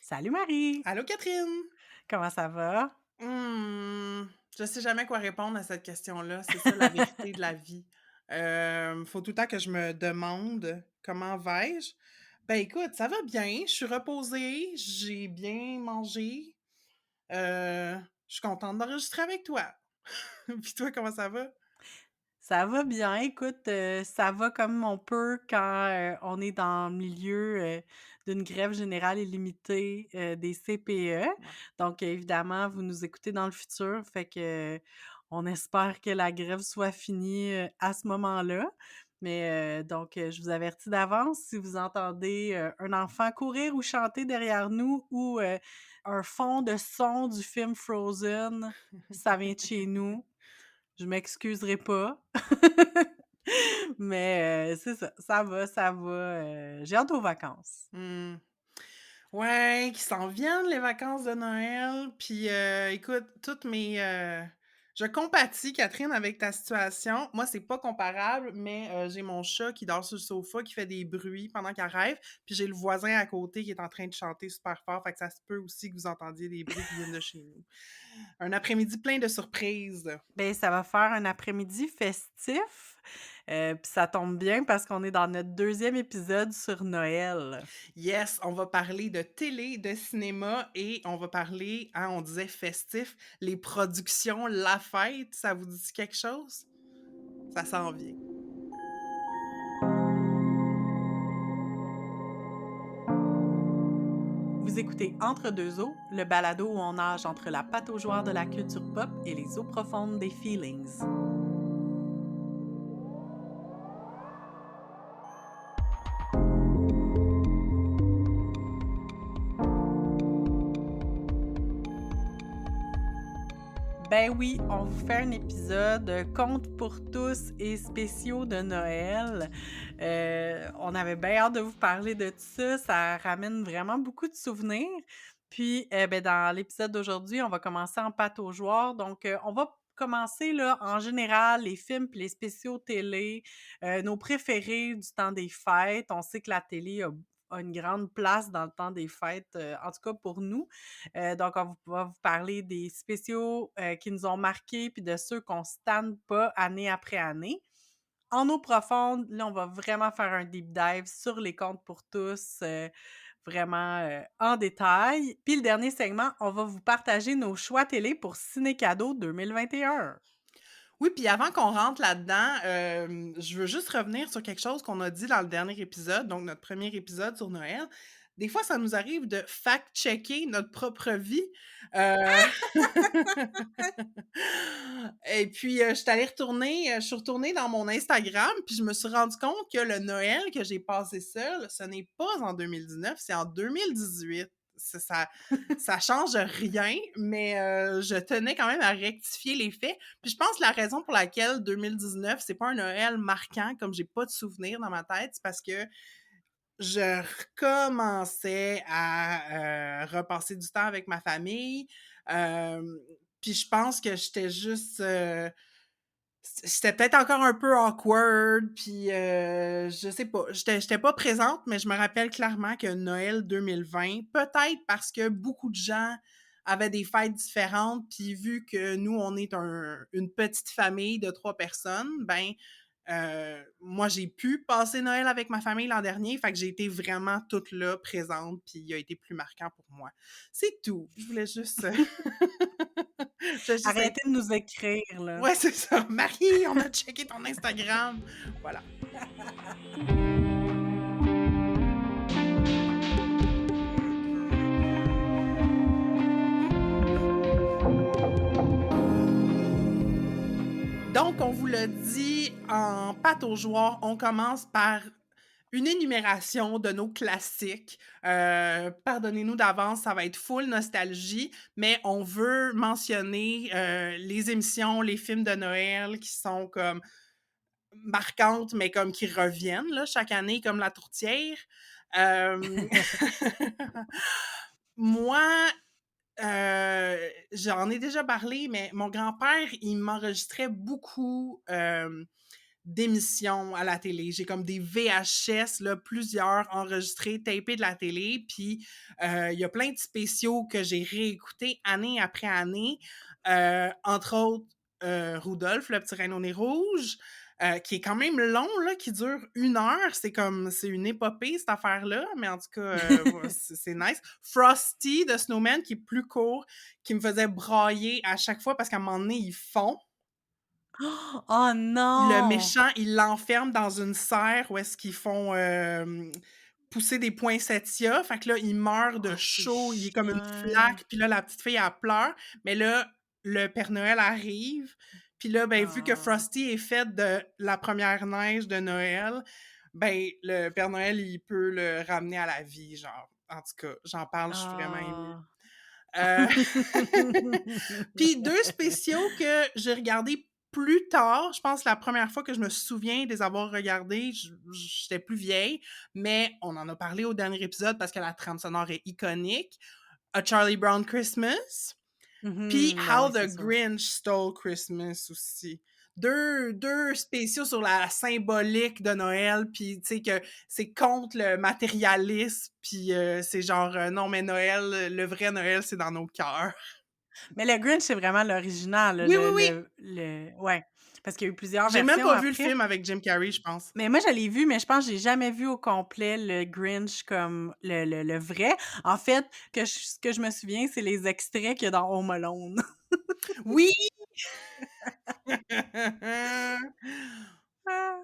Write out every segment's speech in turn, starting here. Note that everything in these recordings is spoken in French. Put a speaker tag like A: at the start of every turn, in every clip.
A: Salut Marie,
B: Allô Catherine!
A: comment ça va?
B: Mmh, je sais jamais quoi répondre à cette question-là, c'est ça la vérité de la vie. Faut tout le temps que je me demande: «Comment vais-je?» Ben, écoute, ça va bien, je suis reposée, j'ai bien mangé, je suis contente d'enregistrer avec toi. Puis toi, comment ça va?
A: Ça va bien, écoute, ça va comme on peut quand, on est dans le milieu, d'une grève générale illimitée, des CPE.
B: Ouais.
A: Donc évidemment, vous nous écoutez dans le futur, fait que on espère que la grève soit finie, à ce moment-là. Mais donc je vous avertis d'avance, si vous entendez, un enfant courir ou chanter derrière nous ou, un fond de son du film Frozen, ça vient de chez nous. Je m'excuserai pas. Mais c'est ça, ça va, j'ai hâte aux vacances.
B: Mmh. Ouais, qui s'en viennent les vacances de Noël, puis, écoute, je compatis Catherine avec ta situation. Moi, c'est pas comparable, mais, j'ai mon chat qui dort sur le sofa, qui fait des bruits pendant qu'elle rêve, puis j'ai le voisin à côté qui est en train de chanter super fort, fait que ça se peut aussi que vous entendiez des bruits qui viennent de chez nous. Un après-midi plein de surprises.
A: Ben, ça va faire un après-midi festif, puis ça tombe bien parce qu'on est dans notre deuxième épisode sur Noël.
B: Yes, on va parler de télé, de cinéma et on va parler, hein, on disait festif, les productions, la fête, ça vous dit quelque chose? Ça s'en vient.
A: Vous écoutez Entre 2 eaux, le balado où on nage entre la pataugeoire de la culture pop et les eaux profondes des feelings. Ben oui, on vous fait un épisode, contes pour tous et spéciaux de Noël. On avait bien hâte de vous parler de tout ça, ça ramène vraiment beaucoup de souvenirs. Puis, ben, dans l'épisode d'aujourd'hui, on va commencer en pataugeoire. Donc, on va commencer là, en général, les films puis les spéciaux télé, nos préférés du temps des fêtes. On sait que la télé a une grande place dans le temps des fêtes, en tout cas pour nous. Donc on va vous parler des spéciaux, qui nous ont marqués puis de ceux qu'on se tanne pas année après année. En eau profonde, là, on va vraiment faire un deep dive sur les contes pour tous, vraiment, en détail. Puis le dernier segment, on va vous partager nos choix télé pour ciné cadeau 2021.
B: Oui, puis avant qu'on rentre là-dedans, je veux juste revenir sur quelque chose qu'on a dit dans le dernier épisode, donc notre premier épisode sur Noël. Des fois, ça nous arrive de fact-checker notre propre vie, heu et puis, je suis retournée dans mon Instagram, puis je me suis rendue compte que le Noël que j'ai passé seule, ce n'est pas en 2019, c'est en 2018. Ça change rien, mais je tenais quand même à rectifier les faits. Puis je pense que la raison pour laquelle 2019, c'est pas un Noël marquant, comme j'ai pas de souvenirs dans ma tête, c'est parce que je recommençais à, repasser du temps avec ma famille, hem, puis je pense que j'étais peut-être encore un peu awkward, puis je sais pas, j'étais pas présente, mais je me rappelle clairement que Noël 2020, peut-être parce que beaucoup de gens avaient des fêtes différentes, puis vu que nous, on est une petite famille de 3 personnes, ben, moi, j'ai pu passer Noël avec ma famille l'an dernier, fait que j'ai été vraiment toute là, présente, puis il a été plus marquant pour moi. C'est tout. Je voulais juste, je voulais juste être
A: Arrêtez de nous écrire, là.
B: ouais, c'est ça. «Marie, on a checké ton Instagram». Voilà. Donc, on vous l'a dit, en pataugeoire, on commence par une énumération de nos classiques. Pardonnez-nous d'avance, ça va être full nostalgie, mais on veut mentionner, les émissions, les films de Noël qui sont comme marquantes, mais comme qui reviennent là, chaque année, comme La Tourtière. Hem, moi, j'en ai déjà parlé, mais mon grand-père, il m'enregistrait beaucoup, d'émissions à la télé. J'ai comme des VHS, là, plusieurs enregistrés, tapés de la télé. Puis il y a plein de spéciaux que j'ai réécoutés année après année. Entre autres, Rudolph, le petit rhino nez rouge, qui est quand même long, là, qui dure 1 heure. C'est une épopée, cette affaire-là. Mais en tout cas, ouais, c'est nice. Frosty de Snowman, qui est plus court, qui me faisait brailler à chaque fois parce qu'à un moment donné, ils fond.
A: Oh
B: Le
A: non!
B: méchant, il l'enferme dans une serre où est-ce qu'ils font pousser des poinsettias. Fait que là, il meurt de
A: Oh, c'est
B: chaud, il est comme une
A: chiant!
B: flaque, puis là, la petite fille, elle pleure. Mais là, le Père Noël arrive, puis là, ben, vu que
A: Ah.
B: Frosty est fait de la première neige de Noël, ben, le Père Noël, il peut le ramener à la vie, genre. En tout cas, j'en parle, je suis vraiment émue.
A: Ah.
B: Euh, Puis 2 spéciaux que j'ai regardés plus tard. Je pense la première fois que je me souviens de les avoir regardés, j'étais plus vieille, mais on en a parlé au dernier épisode parce que la trame sonore est iconique. A Charlie Brown Christmas, puis
A: Ben
B: How
A: oui,
B: the
A: c'est sûr.
B: Grinch Stole Christmas aussi. Deux spéciaux sur la symbolique de Noël, puis tu sais que c'est contre le matérialisme, puis c'est genre non mais Noël, le vrai Noël c'est dans nos cœurs.
A: Mais le Grinch, c'est vraiment l'original, là,
B: Oui, oui, oui.
A: ouais, parce qu'il y a eu plusieurs
B: J'ai même
A: versions
B: pas vu le
A: après.
B: film avec Jim Carrey, je pense.
A: Mais moi, je l'ai vu, mais je pense que j'ai jamais vu au complet le Grinch comme le vrai. En fait, ce que je me souviens, c'est les extraits qu'il y a dans Home Alone.
B: Oui!
A: Ah!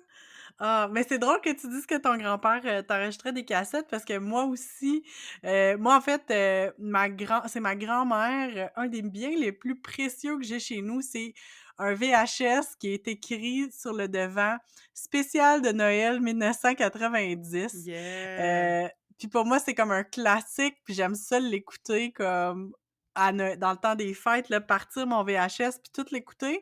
A: Ah, mais c'est drôle que tu dises que ton grand-père, t'enregistrait des cassettes parce que moi aussi, moi, en fait, c'est ma grand-mère, un des biens les plus précieux que j'ai chez nous, c'est un VHS qui est écrit sur le devant: «Spécial de Noël 1990».
B: Yeah!
A: Heu, puis pour moi, c'est comme un classique, puis j'aime ça l'écouter comme dans le temps des fêtes, là, partir mon VHS puis tout l'écouter.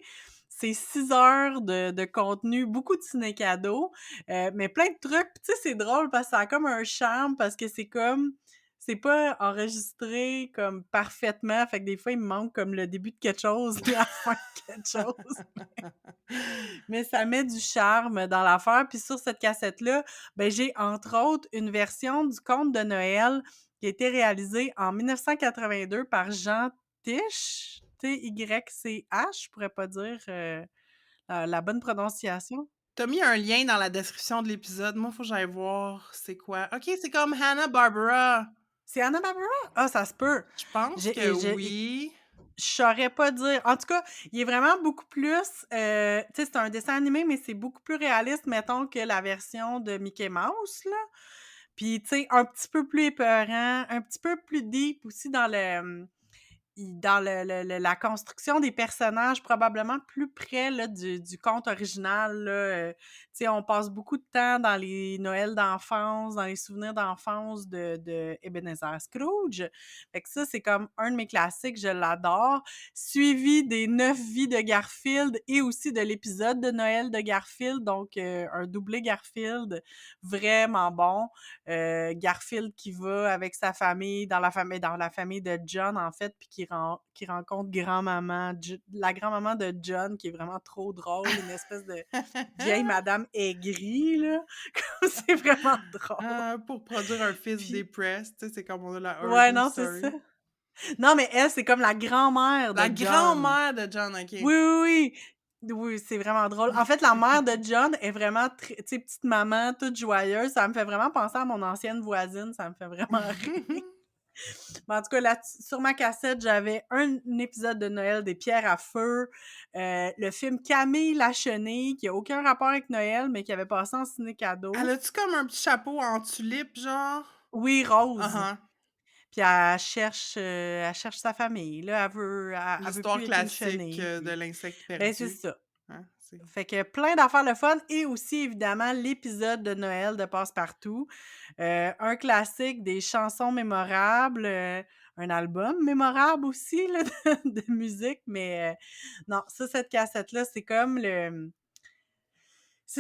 A: C'est 6 heures de contenu, beaucoup de ciné-cadeaux, mais plein de trucs. Puis tu sais, c'est drôle parce que ça a comme un charme parce que c'est pas enregistré comme parfaitement, fait que des fois, il me manque comme le début de quelque chose, la fin de quelque chose. Mais ça met du charme dans l'affaire. Puis sur cette cassette-là, ben, j'ai entre autres une version du conte de Noël qui a été réalisée en 1982 par Jean Tiche, Tych, je pourrais pas dire la bonne prononciation.
B: T'as mis un lien dans la description de l'épisode. Moi, faut que j'aille voir c'est quoi. OK, c'est comme Hanna-Barbera.
A: C'est Hanna-Barbera? Ah, ça se peut.
B: Je pense que oui.
A: Je saurais pas dire. En tout cas, il est vraiment beaucoup plus, tu sais, c'est un dessin animé, mais c'est beaucoup plus réaliste, mettons, que la version de Mickey Mouse, là. Puis, tu sais, un petit peu plus épeurant, un petit peu plus deep aussi dans la construction des personnages, probablement plus près là, du conte original. Là, tu sais, on passe beaucoup de temps dans les Noëls d'enfance, dans les souvenirs d'enfance de Ebenezer Scrooge. Fait que ça, c'est comme un de mes classiques, je l'adore. Suivi des 9 vies de Garfield et aussi de l'épisode de Noël de Garfield, donc un doublé Garfield vraiment bon. Garfield qui va avec sa famille dans la famille de John en fait, puis qui rencontre la grand-maman de John qui est vraiment trop drôle, une espèce de vieille madame aigrie là, comme c'est vraiment drôle.
B: Pour produire un fils
A: Puis
B: depressed, tu sais, c'est comme on a la
A: ouais,
B: origin
A: non, c'est ça.
B: story.
A: Non, mais elle, c'est comme la grand-mère
B: La
A: de John.
B: grand-mère de John, OK.
A: Oui, oui, oui. Oui, c'est vraiment drôle. En fait, la mère de John est vraiment tu sais, petite maman toute joyeuse. Ça me fait vraiment penser à mon ancienne voisine. Ça me fait vraiment rire. Mais en tout cas, là, sur ma cassette, j'avais un épisode de Noël des Pierres à feu, le film Camille la chenille, qui a aucun rapport avec Noël, mais qui avait passé en
B: Elle
A: ciné-cadeau.
B: a-tu comme un petit chapeau en tulipe, genre?
A: Oui, Rose.
B: Uh-huh.
A: Puis elle cherche sa famille, là. Elle veut
B: L'histoire
A: plus être une
B: classique,
A: chenille,
B: de
A: puis
B: l'insecte
A: ben, c'est
B: perdu.
A: ça.
B: Hein, c'est
A: Fait que plein d'affaires le fun et aussi évidemment l'épisode de Noël de Passe-Partout. Un classique, des chansons mémorables, un album mémorable aussi là, de musique, mais non, cette cassette-là, c'est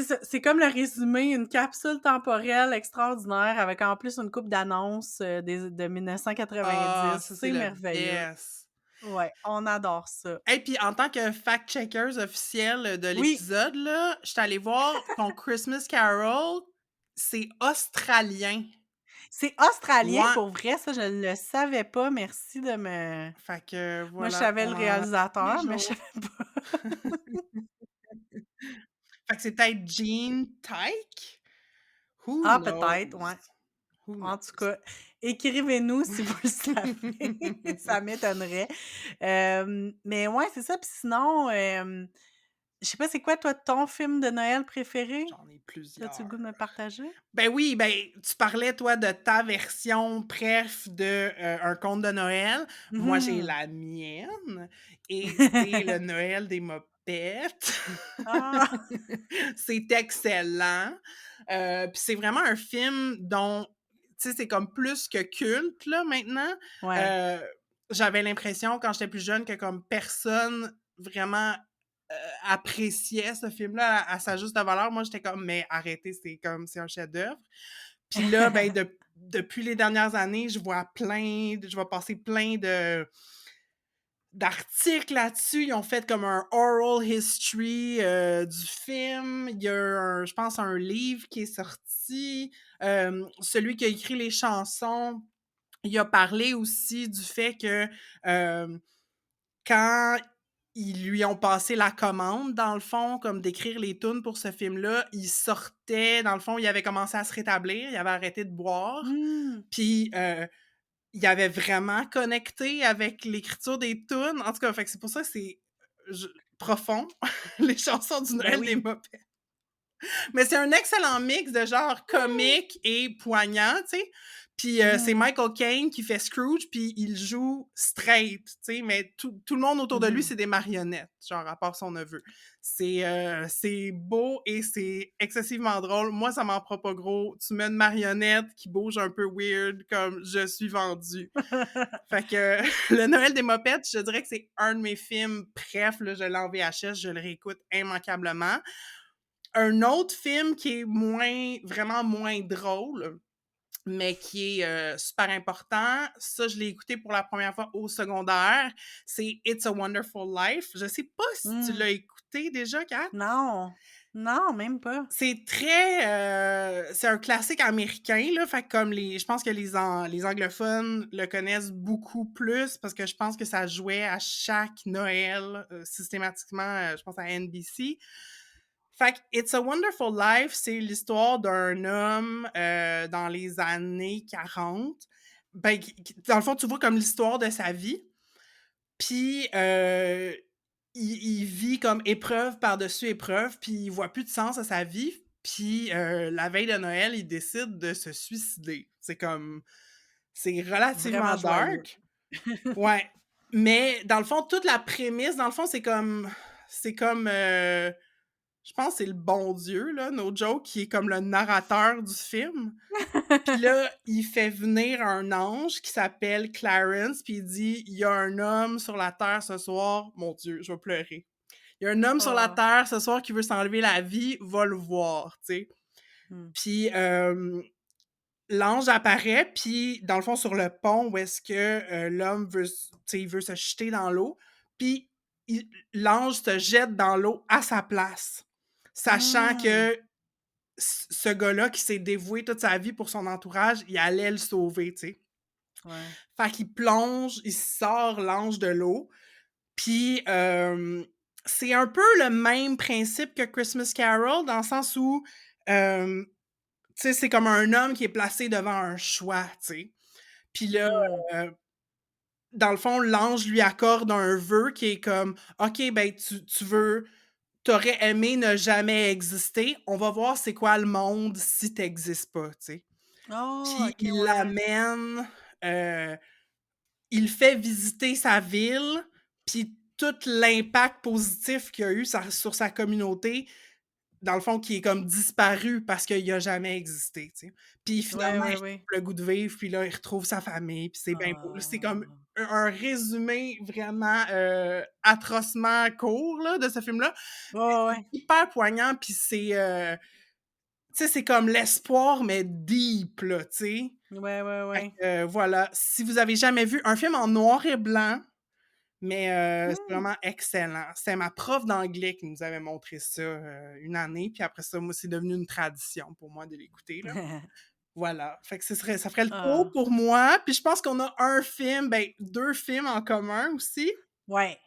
A: ça, c'est comme le résumé, une capsule temporelle extraordinaire avec en plus une coupe d'annonces de
B: Ah,
A: 1990.
B: ça, c'est
A: C'est
B: le
A: merveilleux.
B: best!
A: Ouais, on adore ça.
B: Et puis en tant que fact-checkers officiels de
A: Oui,
B: l'épisode, là, j'étais allée voir ton Christmas Carol, c'est australien.
A: c'est australien
B: Ouais,
A: pour vrai, ça je le savais pas, merci de me
B: fait que
A: moi je
B: voilà,
A: savais
B: on
A: le
B: en a tous les
A: réalisateur, mais je
B: jours.
A: savais pas.
B: Fait que c'est peut-être Gene Tyke? Who
A: Ah peut-être,
B: knows?
A: ouais.
B: Who
A: En tout
B: knows?
A: cas, écrivez-nous si vous le savez, ça m'étonnerait. Mais ouais, c'est ça, puis sinon, je sais pas, c'est quoi toi ton film de Noël préféré?
B: J'en ai
A: As-tu le
B: plusieurs.
A: goût de me partager?
B: Ben oui, ben, tu parlais, toi, de ta version préf de, Un conte de Noël. Moi, j'ai
A: Mmh.
B: la mienne et c'est le Noël des mopettes.
A: Ah!
B: C'est excellent. Puis c'est vraiment un film dont, tu sais, c'est comme plus que culte, là, maintenant.
A: Ouais.
B: Heu, J'avais l'impression, quand j'étais plus jeune, que comme personne vraiment appréciait ce film-là à sa juste valeur. Moi, j'étais comme: «Mais arrêtez, c'est un chef-d'œuvre». Puis là, ben, depuis les dernières années, je vois passer plein d'articles là-dessus. Ils ont fait comme un oral history, du film. Il y a je pense un livre qui est sorti. Celui qui a écrit les chansons, il a parlé aussi du fait que, hem quand ils lui ont passé la commande, dans le fond, comme d'écrire les tunes pour ce film-là, il sortait dans le fond, il avait commencé à se rétablir, il avait arrêté de boire,
A: Mmh.
B: puis, il avait vraiment connecté avec l'écriture des tunes. En tout cas, fait que c'est pour ça que c'est je profond, les chansons du
A: Ben
B: Noël des
A: oui.
B: Muppets. Mais c'est un excellent mix de genre
A: Mmh.
B: comique et poignant, tu sais. Puis c'est
A: Mmh.
B: Michael Caine qui fait Scrooge, puis il joue straight, tu sais, mais tout le monde autour de lui,
A: Mmh.
B: c'est des marionnettes, genre à part son neveu. C'est beau et c'est excessivement drôle. Moi, ça m'en prend pas gros. Tu mets une marionnette qui bouge un peu weird, comme je suis vendue. Fait que le Noël des Mopettes, je dirais que c'est un de mes films bref, là, je l'ai en VHS, je le réécoute immanquablement. Un autre film qui est vraiment moins drôle, mais qui est, super important, ça, je l'ai écouté pour la première fois au secondaire, c'est It's a Wonderful Life. Je sais pas si tu
A: Mmh.
B: l'as écouté déjà, Kat?
A: Non. Non, même pas.
B: C'est un classique américain, là, fait que comme je pense que les anglophones le connaissent beaucoup plus parce que je pense que ça jouait à chaque Noël, systématiquement, je pense à NBC. Fait que It's a Wonderful Life, c'est l'histoire d'un homme, dans les années 40. Ben, dans le fond, tu vois comme l'histoire de sa vie. Puis, il vit comme épreuve par-dessus épreuve, puis il voit plus de sens à sa vie. Puis, la veille de Noël, il décide de se suicider. C'est
A: Vraiment
B: relativement
A: joyeux.
B: dark. Ouais, mais dans le fond, toute la prémisse, dans le fond, c'est comme, je pense que c'est le bon Dieu, là, no joke, qui est comme le narrateur du film. Puis là, il fait venir un ange qui s'appelle Clarence, puis il dit: «Il y a un homme sur la terre ce soir». Mon Dieu, je vais pleurer. «Il y a un homme sur la
A: Oh.
B: terre ce soir qui veut s'enlever la vie, va le voir», tu sais.
A: Mmh.
B: Puis, l'ange apparaît, puis dans le fond, sur le pont où est-ce que, l'homme veut tu sais, il veut se jeter dans l'eau, puis l'ange se jette dans l'eau à sa place, sachant
A: Mmh.
B: que ce gars-là qui s'est dévoué toute sa vie pour son entourage, il allait le sauver, tu sais.
A: Ouais.
B: Fait qu'il plonge, il sort l'ange de l'eau, puis c'est un peu le même principe que Christmas Carol dans le sens où, tu sais, c'est comme un homme qui est placé devant un choix, tu sais. Puis là,
A: Mmh.
B: heu, dans le fond, l'ange lui accorde un vœu qui est comme: «OK, ben t'aurais aimé ne jamais exister, on va voir c'est quoi le monde si tu pas», tu sais.
A: Oh,
B: Puis
A: OK,
B: il
A: ouais.
B: l'amène, heu, il fait visiter sa ville, puis tout l'impact positif qu'il y a eu sur sa communauté, dans le fond, qui est comme disparu parce qu'il a jamais existé, tu sais. Puis
A: Ouais,
B: finalement, il
A: ouais,
B: retrouve
A: ouais.
B: le goût de vivre, puis là, il retrouve sa famille, puis c'est bien beau. C'est comme
A: Ah.
B: un résumé vraiment, atrocement court, là, de ce film-là.
A: Ouais, ouais, ouais.
B: Hyper poignant, puis tu sais, c'est comme l'espoir, mais deep, là, tu sais.
A: Ouais, ouais,
B: Fait
A: ouais.
B: que, voilà, si vous avez jamais vu un film en noir et blanc, Mais c'est
A: Mmh.
B: vraiment excellent. C'est ma prof d'anglais qui nous avait montré ça, une année, puis après ça, moi, c'est devenu une tradition pour moi de l'écouter, là. Voilà, fait que ça ferait le tour
A: Ah,
B: pour moi, puis je pense qu'on a un film, ben 2 films en commun aussi.
A: ouais.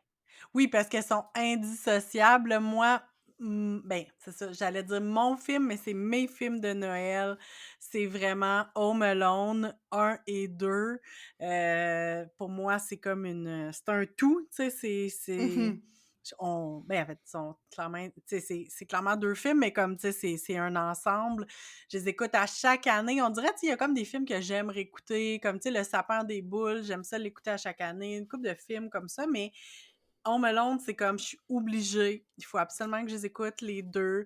A: Oui, parce qu'elles sont indissociables. Moi, ben, c'est ça, j'allais dire mon film, mais c'est mes films de Noël. C'est vraiment Home Alone 1 et 2. Pour moi, c'est comme c'est un tout, tu sais,
B: Mmh.
A: ben, en fait, ils sont clairement, tu sais, c'est clairement 2 films, mais comme, tu sais, c'est un ensemble. Je les écoute à chaque année. On dirait, tu sais, il y a comme des films que j'aime réécouter, comme, tu sais, Le Sapin des boules, j'aime ça l'écouter à chaque année, une couple de films comme ça, mais Home Alone, c'est comme je suis obligée. Il faut absolument que je les écoute les 2.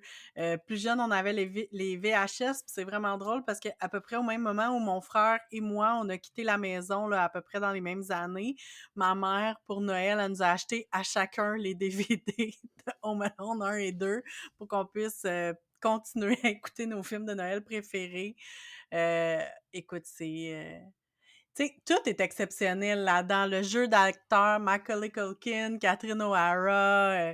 A: Plus jeune, on avait les VHS, puis c'est vraiment drôle parce qu'à peu près au même moment où mon frère et moi, on a quitté la maison, là, à peu près dans les mêmes années, ma mère, pour Noël, elle nous a acheté à chacun les DVD de Home Alone 1 et 2 pour qu'on puisse continuer à écouter nos films de Noël préférés. Euh, Écoute, tu sais, tout est exceptionnel là-dedans. Le jeu d'acteur, Macaulay Culkin, Catherine O'Hara,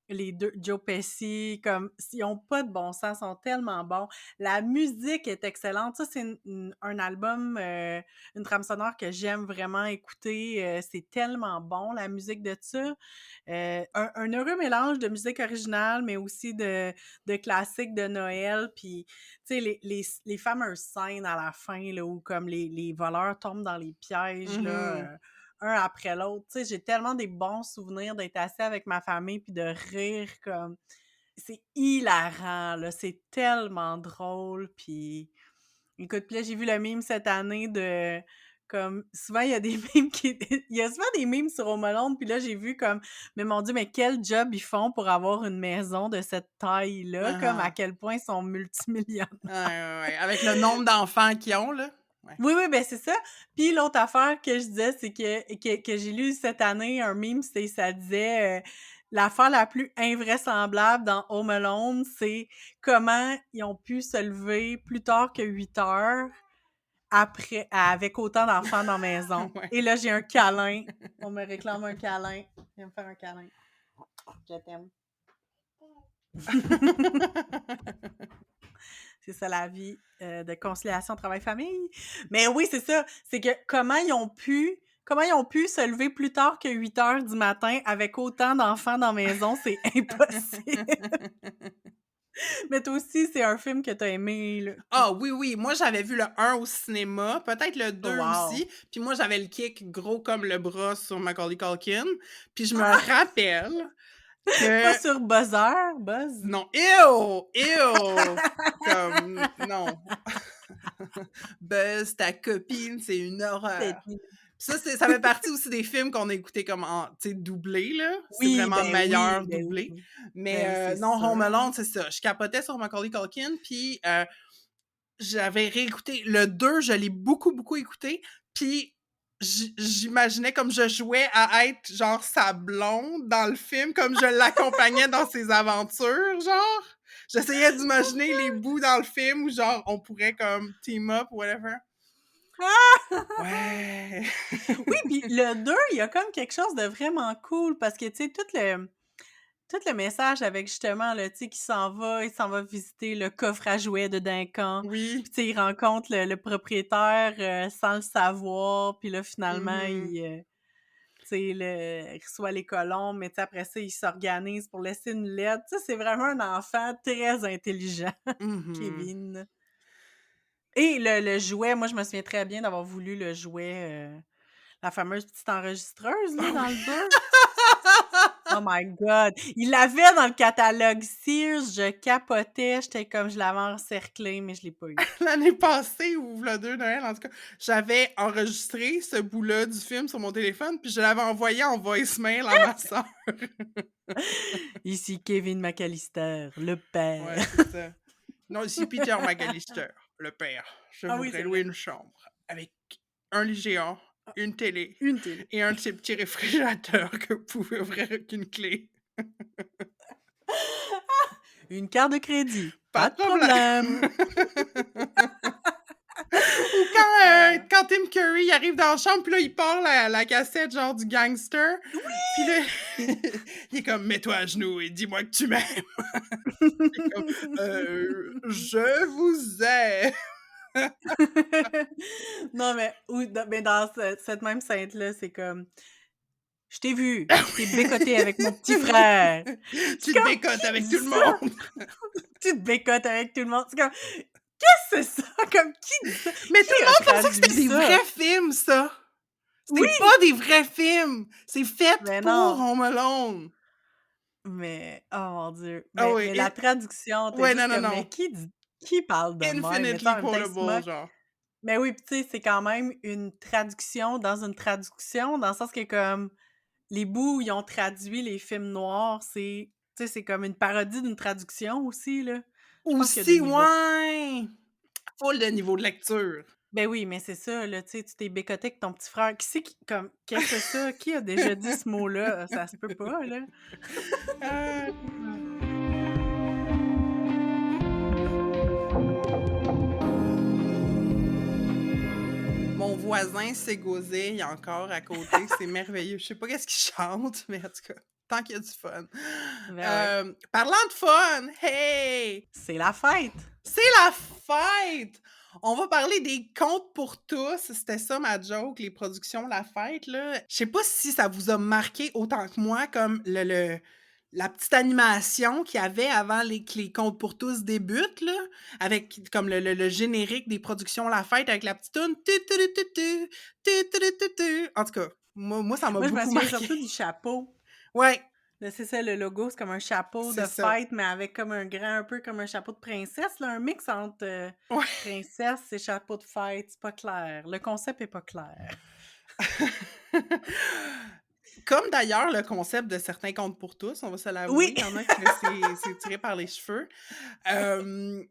A: les deux, Joe Pesci, comme, ils ont pas de bon sens, sont tellement bons. La musique est excellente. Ça, c'est un album, une trame sonore que j'aime vraiment écouter. C'est tellement bon, la musique de ça. Un heureux mélange de musique originale, mais aussi de classiques de Noël. Puis, tu sais, les fameuses scènes à la fin, là, où comme les voleurs tombent dans les pièges, là,
B: Mmh.
A: un après l'autre. Tu sais, j'ai tellement des bons souvenirs d'être assis avec ma famille puis de rire comme... C'est hilarant, là. C'est tellement drôle. Puis, écoute, puis là, j'ai vu le meme cette année de... Comme, souvent, il y a des memes qui... Il y a souvent des memes sur Home Alone, puis là, j'ai vu comme... Mais mon Dieu, mais quel job ils font pour avoir une maison de cette taille-là, comme à
B: Mmh.
A: quel point ils sont multimillionnaires.
B: Ouais, ouais, ouais, avec le nombre d'enfants qu'ils ont, là. Ouais.
A: Oui, oui, ben c'est ça. Puis l'autre affaire que je disais, c'est que j'ai lu cette année un meme, ça disait l'affaire la plus invraisemblable dans Home Alone, c'est comment ils ont pu se lever plus tard que 8 heures après, avec autant d'enfants dans la maison.
B: Ouais.
A: Et là, j'ai un câlin. On me réclame un câlin. Viens me faire un câlin. Je t'aime. C'est ça la vie de conciliation travail-famille. Mais oui, c'est ça. C'est que comment ils ont pu se lever plus tard que 8 heures du matin avec autant d'enfants dans la maison, c'est impossible. Mais toi aussi, c'est un film que t'as aimé, là.
B: Ah oui, oui, moi j'avais vu le un au cinéma, peut-être le
A: Oh,
B: 2
A: wow!
B: aussi, puis moi j'avais le kick gros comme le bras sur Macaulay Culkin, puis je me
A: Ah!
B: rappelle
A: Pas
B: que
A: sur Buzz?
B: non, ew! Ew! Comme non. Buzz, ta copine, c'est une horreur.
A: C'était
B: Puis ça fait partie aussi des films qu'on a écoutés comme en, tu sais, doublé, là. C'est
A: oui,
B: vraiment
A: ben oui,
B: meilleur
A: ben
B: doublé.
A: oui.
B: Mais
A: Ben oui, c'est
B: non, Home
A: sûr.
B: Alone, c'est ça. Je capotais sur Macaulay Culkin, puis j'avais réécouté le 2, je l'ai beaucoup, beaucoup écouté, puis j'imaginais comme je jouais à être, genre, sa blonde dans le film, comme je l'accompagnais dans ses aventures, genre. J'essayais d'imaginer les bouts dans le film où, genre, on pourrait, comme, team up, whatever. Ouais.
A: Oui, puis le 2, il y a comme quelque chose de vraiment cool parce que, tu sais, tout le message avec justement, là, tu sais, il s'en va visiter le coffre à jouets de Duncan.
B: Oui.
A: Puis, tu sais, il rencontre le propriétaire sans le savoir. Puis là, finalement,
B: Mhm.
A: tu sais, il reçoit les colombes, mais tu sais, après ça, il s'organise pour laisser une lettre. Tu sais, c'est vraiment un enfant très intelligent,
B: Mhm.
A: Kevin. Et le jouet, moi, je me souviens très bien d'avoir voulu le jouet, la fameuse petite enregistreuse, là,
B: Ah
A: dans
B: oui.
A: le 2. Oh my God! Il l'avait dans le catalogue Sears, je capotais, j'étais comme je l'avais encerclé, mais je l'ai pas eu.
B: L'année passée ou v'là 2 Noël, en tout cas, j'avais enregistré ce bout-là du film sur mon téléphone, puis je l'avais envoyé en voicemail à ma sœur.
A: Ici Kevin McAllister, le père.
B: Ouais, c'est ça. Non, ici Peter McAllister, le père. Je
A: Ah oui,
B: voudrais
A: c'est
B: louer
A: vrai.
B: une chambre avec un lit géant,
A: Ah,
B: une télé
A: une télé.
B: et un de ces petits réfrigérateurs que vous pouvez ouvrir avec une clé.
A: Une carte de crédit,
B: Pas
A: pas
B: de
A: de problème.
B: problème! Ou
A: Euh,
B: quand Tim Curry il arrive dans la chambre, puis là, il part la cassette genre du gangster. Puis là, il est comme, mets-toi à genoux et dis-moi que tu m'aimes. C'est comme, je vous aime.
A: Non, mais, mais dans cette même scène-là, c'est comme, je t'ai vu, tu t'es bécoté avec mon petit frère. C'est
B: Tu te
A: comme,
B: bécotes
A: qui
B: avec
A: dit
B: tout le
A: ça?
B: monde.
A: Tu te bécotes avec tout le monde. C'est comme, qu'est-ce que c'est ça? Comme, qui dit ça?
B: Mais
A: Qui
B: tout le
A: a
B: monde pensait que
A: traduit
B: c'était des
A: ça?
B: vrais films, ça.
A: Oui!
B: C'est pas des vrais films. C'est fait
A: Mais
B: pour
A: non.
B: Home Alone.
A: Mais, oh mon Dieu.
B: Ah
A: Mais,
B: oui.
A: mais la traduction, t'es
B: Ouais, non,
A: juste
B: non,
A: comme,
B: non.
A: mais qui parle de même? Mais tu sais,
B: Infinitely
A: en même temps, ils se
B: quotable,
A: moquent.
B: genre.
A: Mais oui, puis tu sais, c'est quand même une traduction dans une traduction, dans le sens que comme les bouts où ils ont traduit les films noirs, tu sais, c'est comme une parodie d'une traduction aussi, là. Je pense qu'il y a des
B: Aussi,
A: niveaux.
B: ouais! Full de niveau de lecture.
A: Ben oui, mais c'est ça, là, tu sais, tu t'es bécoté avec ton petit frère. Qui c'est qui comme qu'est-ce que c'est ça? Qui a déjà dit ce mot-là? Ça se peut pas, là.
B: Ah. Mon voisin s'égosille encore à côté, c'est merveilleux. Je sais pas qu'est-ce qu'il chante, mais en tout cas, tant qu'il y a du fun.
A: Ben ouais.
B: Parlant de fun, hey!
A: C'est la fête!
B: C'est la fête! On va parler des contes pour tous. C'était ça ma joke, les productions La Fête, là. Je sais pas si ça vous a marqué autant que moi, comme la petite animation qu'il y avait avant que les contes pour tous débutent, là, avec comme le générique des productions La Fête avec la petite toune. Tu, tu, tu, tu, tu, tu, tu, tu. En tout cas, moi, ça m'a
A: Moi, je me
B: beaucoup
A: souviens
B: marqué.
A: surtout du chapeau.
B: Ouais,
A: Là, c'est ça, le logo, c'est comme un chapeau
B: c'est
A: de
B: ça.
A: fête, mais avec comme un grand, un peu comme un chapeau de princesse, là, un mix entre
B: Ouais.
A: princesse et chapeau de fête. C'est pas clair. Le concept est pas clair.
B: Comme d'ailleurs le concept de certains contes pour tous, on va se l'avouer.
A: Oui!
B: Il y en a que c'est tiré par les cheveux.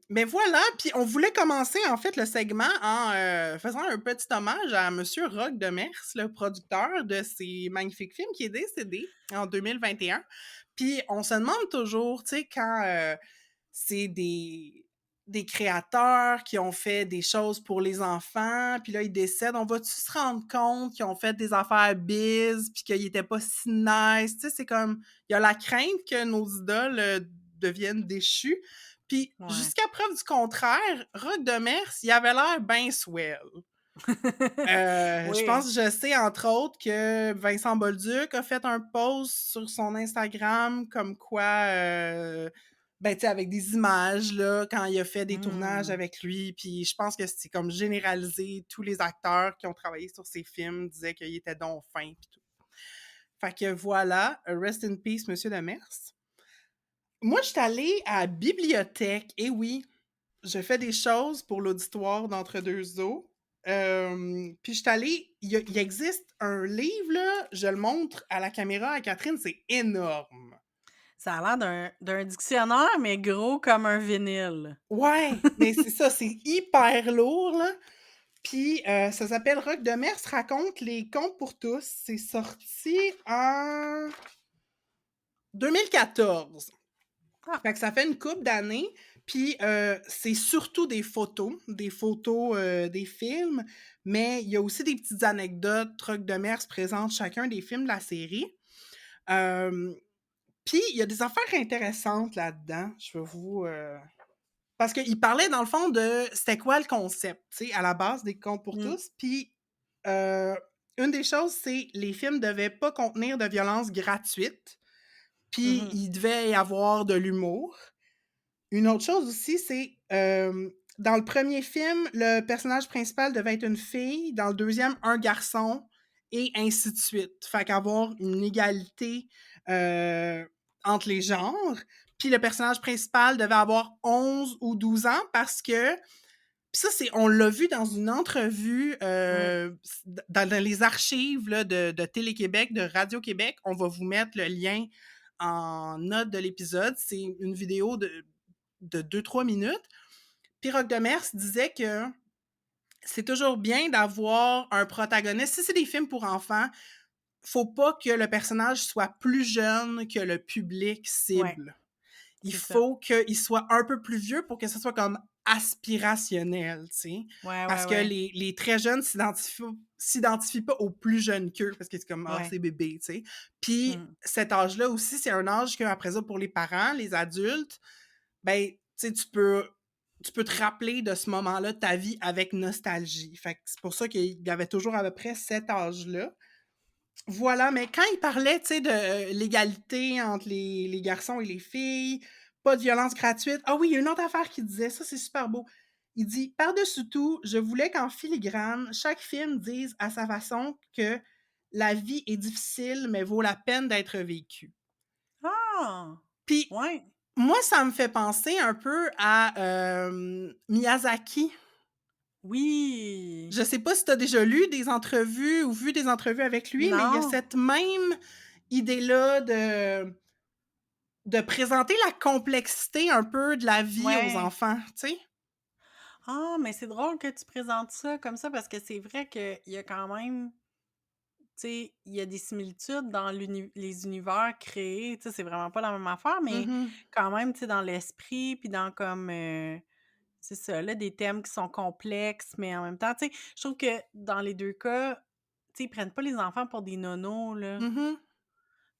B: Mais voilà, puis on voulait commencer en fait le segment en faisant un petit hommage à Monsieur Roch Demers, le producteur de ces magnifiques films qui est décédé en 2021. Puis on se demande toujours, tu sais, quand c'est des créateurs qui ont fait des choses pour les enfants, puis là, ils décèdent. On va-tu se rendre compte qu'ils ont fait des affaires biz, puis qu'ils étaient pas si nice? Tu sais, c'est comme, il y a la crainte que nos idoles deviennent déchus. Puis,
A: Ouais.
B: jusqu'à preuve du contraire, Roch Demers, il avait l'air bien swell. Je
A: Oui.
B: pense, je sais, entre autres, que Vincent Bolduc a fait un post sur son Instagram comme quoi, ben, tu sais, avec des images, là, quand il a fait des tournages
A: Hmm.
B: avec lui, puis je pense que c'est comme généralisé. Tous les acteurs qui ont travaillé sur ces films disaient qu'il était donc fin, puis tout. Fait que voilà, rest in peace, Monsieur Demers. Moi, je suis allée à la bibliothèque, et oui, je fais des choses pour l'auditoire d'Entre deux eaux. Puis je suis allée, il existe un livre, là, je le montre à la caméra à Catherine, c'est énorme.
A: Ça a l'air d'un dictionnaire, mais gros comme un vinyle.
B: Ouais, mais c'est ça, c'est hyper lourd, là. Puis ça s'appelle Roch Demers raconte les contes pour tous. C'est sorti en 2014.
A: Ah.
B: Fait que ça fait une couple d'années. Puis c'est surtout des photos des films, mais il y a aussi des petites anecdotes. Roch Demers présente chacun des films de la série. Puis il y a des affaires intéressantes là-dedans. Je vais vous... Parce qu'il parlait dans le fond de c'était quoi le concept, tu sais, à la base des contes pour tous. Puis une des choses, c'est les films devaient pas contenir de violence gratuite. Puis il devait y avoir de l'humour. Une autre chose aussi, c'est dans le premier film, le personnage principal devait être une fille, dans le deuxième, un garçon, et ainsi de suite. Fait qu'avoir une égalité entre les genres. Puis le personnage principal devait avoir 11 ou 12 ans parce que puis ça, on l'a vu dans une entrevue dans les archives là, de Télé-Québec, de Radio-Québec. On va vous mettre le lien en note de l'épisode. C'est une vidéo de 2-3 minutes. Puis Roch Demers disait que c'est toujours bien d'avoir un protagoniste. Si c'est des films pour enfants, faut pas que le personnage soit plus jeune que le public
A: Ouais,
B: cible. Il
A: c'est ça.
B: faut qu'il soit un peu plus vieux pour que ce soit comme aspirationnel, tu sais.
A: Ouais, ouais,
B: Parce que
A: ouais.
B: les très jeunes s'identifient pas aux plus jeunes qu'eux, parce que c'est comme: «Ah,
A: Ouais.
B: c'est bébé», tu sais. Puis
A: Mmh.
B: cet âge-là aussi, c'est un âge qu'après ça, pour les parents, les adultes, ben, tu sais, tu peux te rappeler de ce moment-là de ta vie avec nostalgie. Fait que c'est pour ça qu'il y avait toujours à peu près cet âge-là. Voilà, mais quand il parlait, tu sais, de l'égalité entre les garçons et les filles, pas de violence gratuite. Ah oui, il y a une autre affaire qu'il disait, ça c'est super beau. Il dit: «Par-dessus tout, je voulais qu'en filigrane, chaque film dise à sa façon que la vie est difficile, mais vaut la peine d'être vécue».
A: Ah!
B: Puis
A: Ouais.
B: moi, ça me fait penser un peu à, Miyazaki.
A: Oui!
B: Je sais pas si tu as déjà lu des entrevues ou vu des entrevues avec lui, mais il y a
A: Non?
B: cette même idée-là de présenter la complexité un peu de la vie aux
A: Ouais.
B: enfants, tu sais?
A: Ah, mais c'est drôle que tu présentes ça comme ça parce que c'est vrai qu'il y a quand même, tu sais, il y a des similitudes dans les univers créés, tu sais, c'est vraiment pas la même affaire, mais
B: Mmh.
A: quand même, tu sais, dans l'esprit, puis dans comme, c'est ça, là, des thèmes qui sont complexes, mais en même temps, tu sais, je trouve que dans les 2 cas, tu sais, ils prennent pas les enfants pour des nonos, là.
B: Mmh.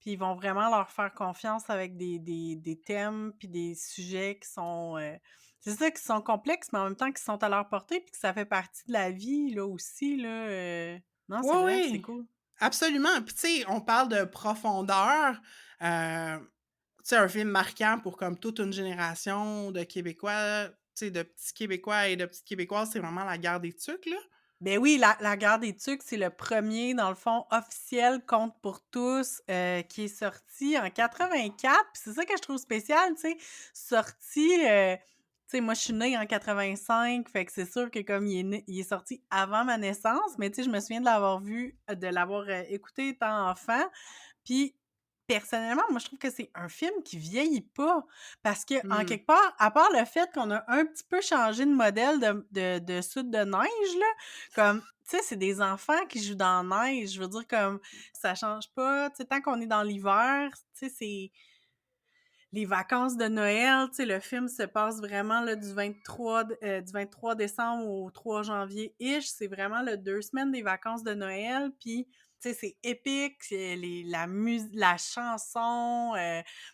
A: Puis ils vont vraiment leur faire confiance avec des thèmes puis des sujets qui sont, c'est ça, qui sont complexes, mais en même temps qui sont à leur portée puis que ça fait partie de la vie, là, aussi, là, non,
B: Oui,
A: c'est vrai, c'est
B: oui,
A: cool.
B: absolument. Puis tu sais, on parle de profondeur, tu sais, un film marquant pour comme toute une génération de Québécois, tu sais, de petits Québécois et de petites Québécoises, c'est vraiment La Guerre des Tucs, là.
A: Ben oui, la guerre des tucs, c'est le premier dans le fond, officiel, Conte pour tous, qui est sorti en 84, puis c'est ça que je trouve spécial, tu sais, sorti, tu sais, moi, je suis née en 85, fait que c'est sûr que comme il est sorti avant ma naissance, mais tu sais, je me souviens de l'avoir vu, de l'avoir, écouté étant enfant, puis personnellement, moi, je trouve que c'est un film qui vieillit pas parce que en
B: Mmh.
A: quelque part, à part le fait qu'on a un petit peu changé de modèle de soude de neige, là, comme, tu sais, c'est des enfants qui jouent dans la neige. Je veux dire, comme, ça change pas, tu sais, tant qu'on est dans l'hiver, tu sais, c'est les vacances de Noël, tu sais, le film se passe vraiment là, du 23 décembre au 3 janvier-ish. C'est vraiment le 2 semaines des vacances de Noël. Puis, tu sais, c'est épique. La chanson.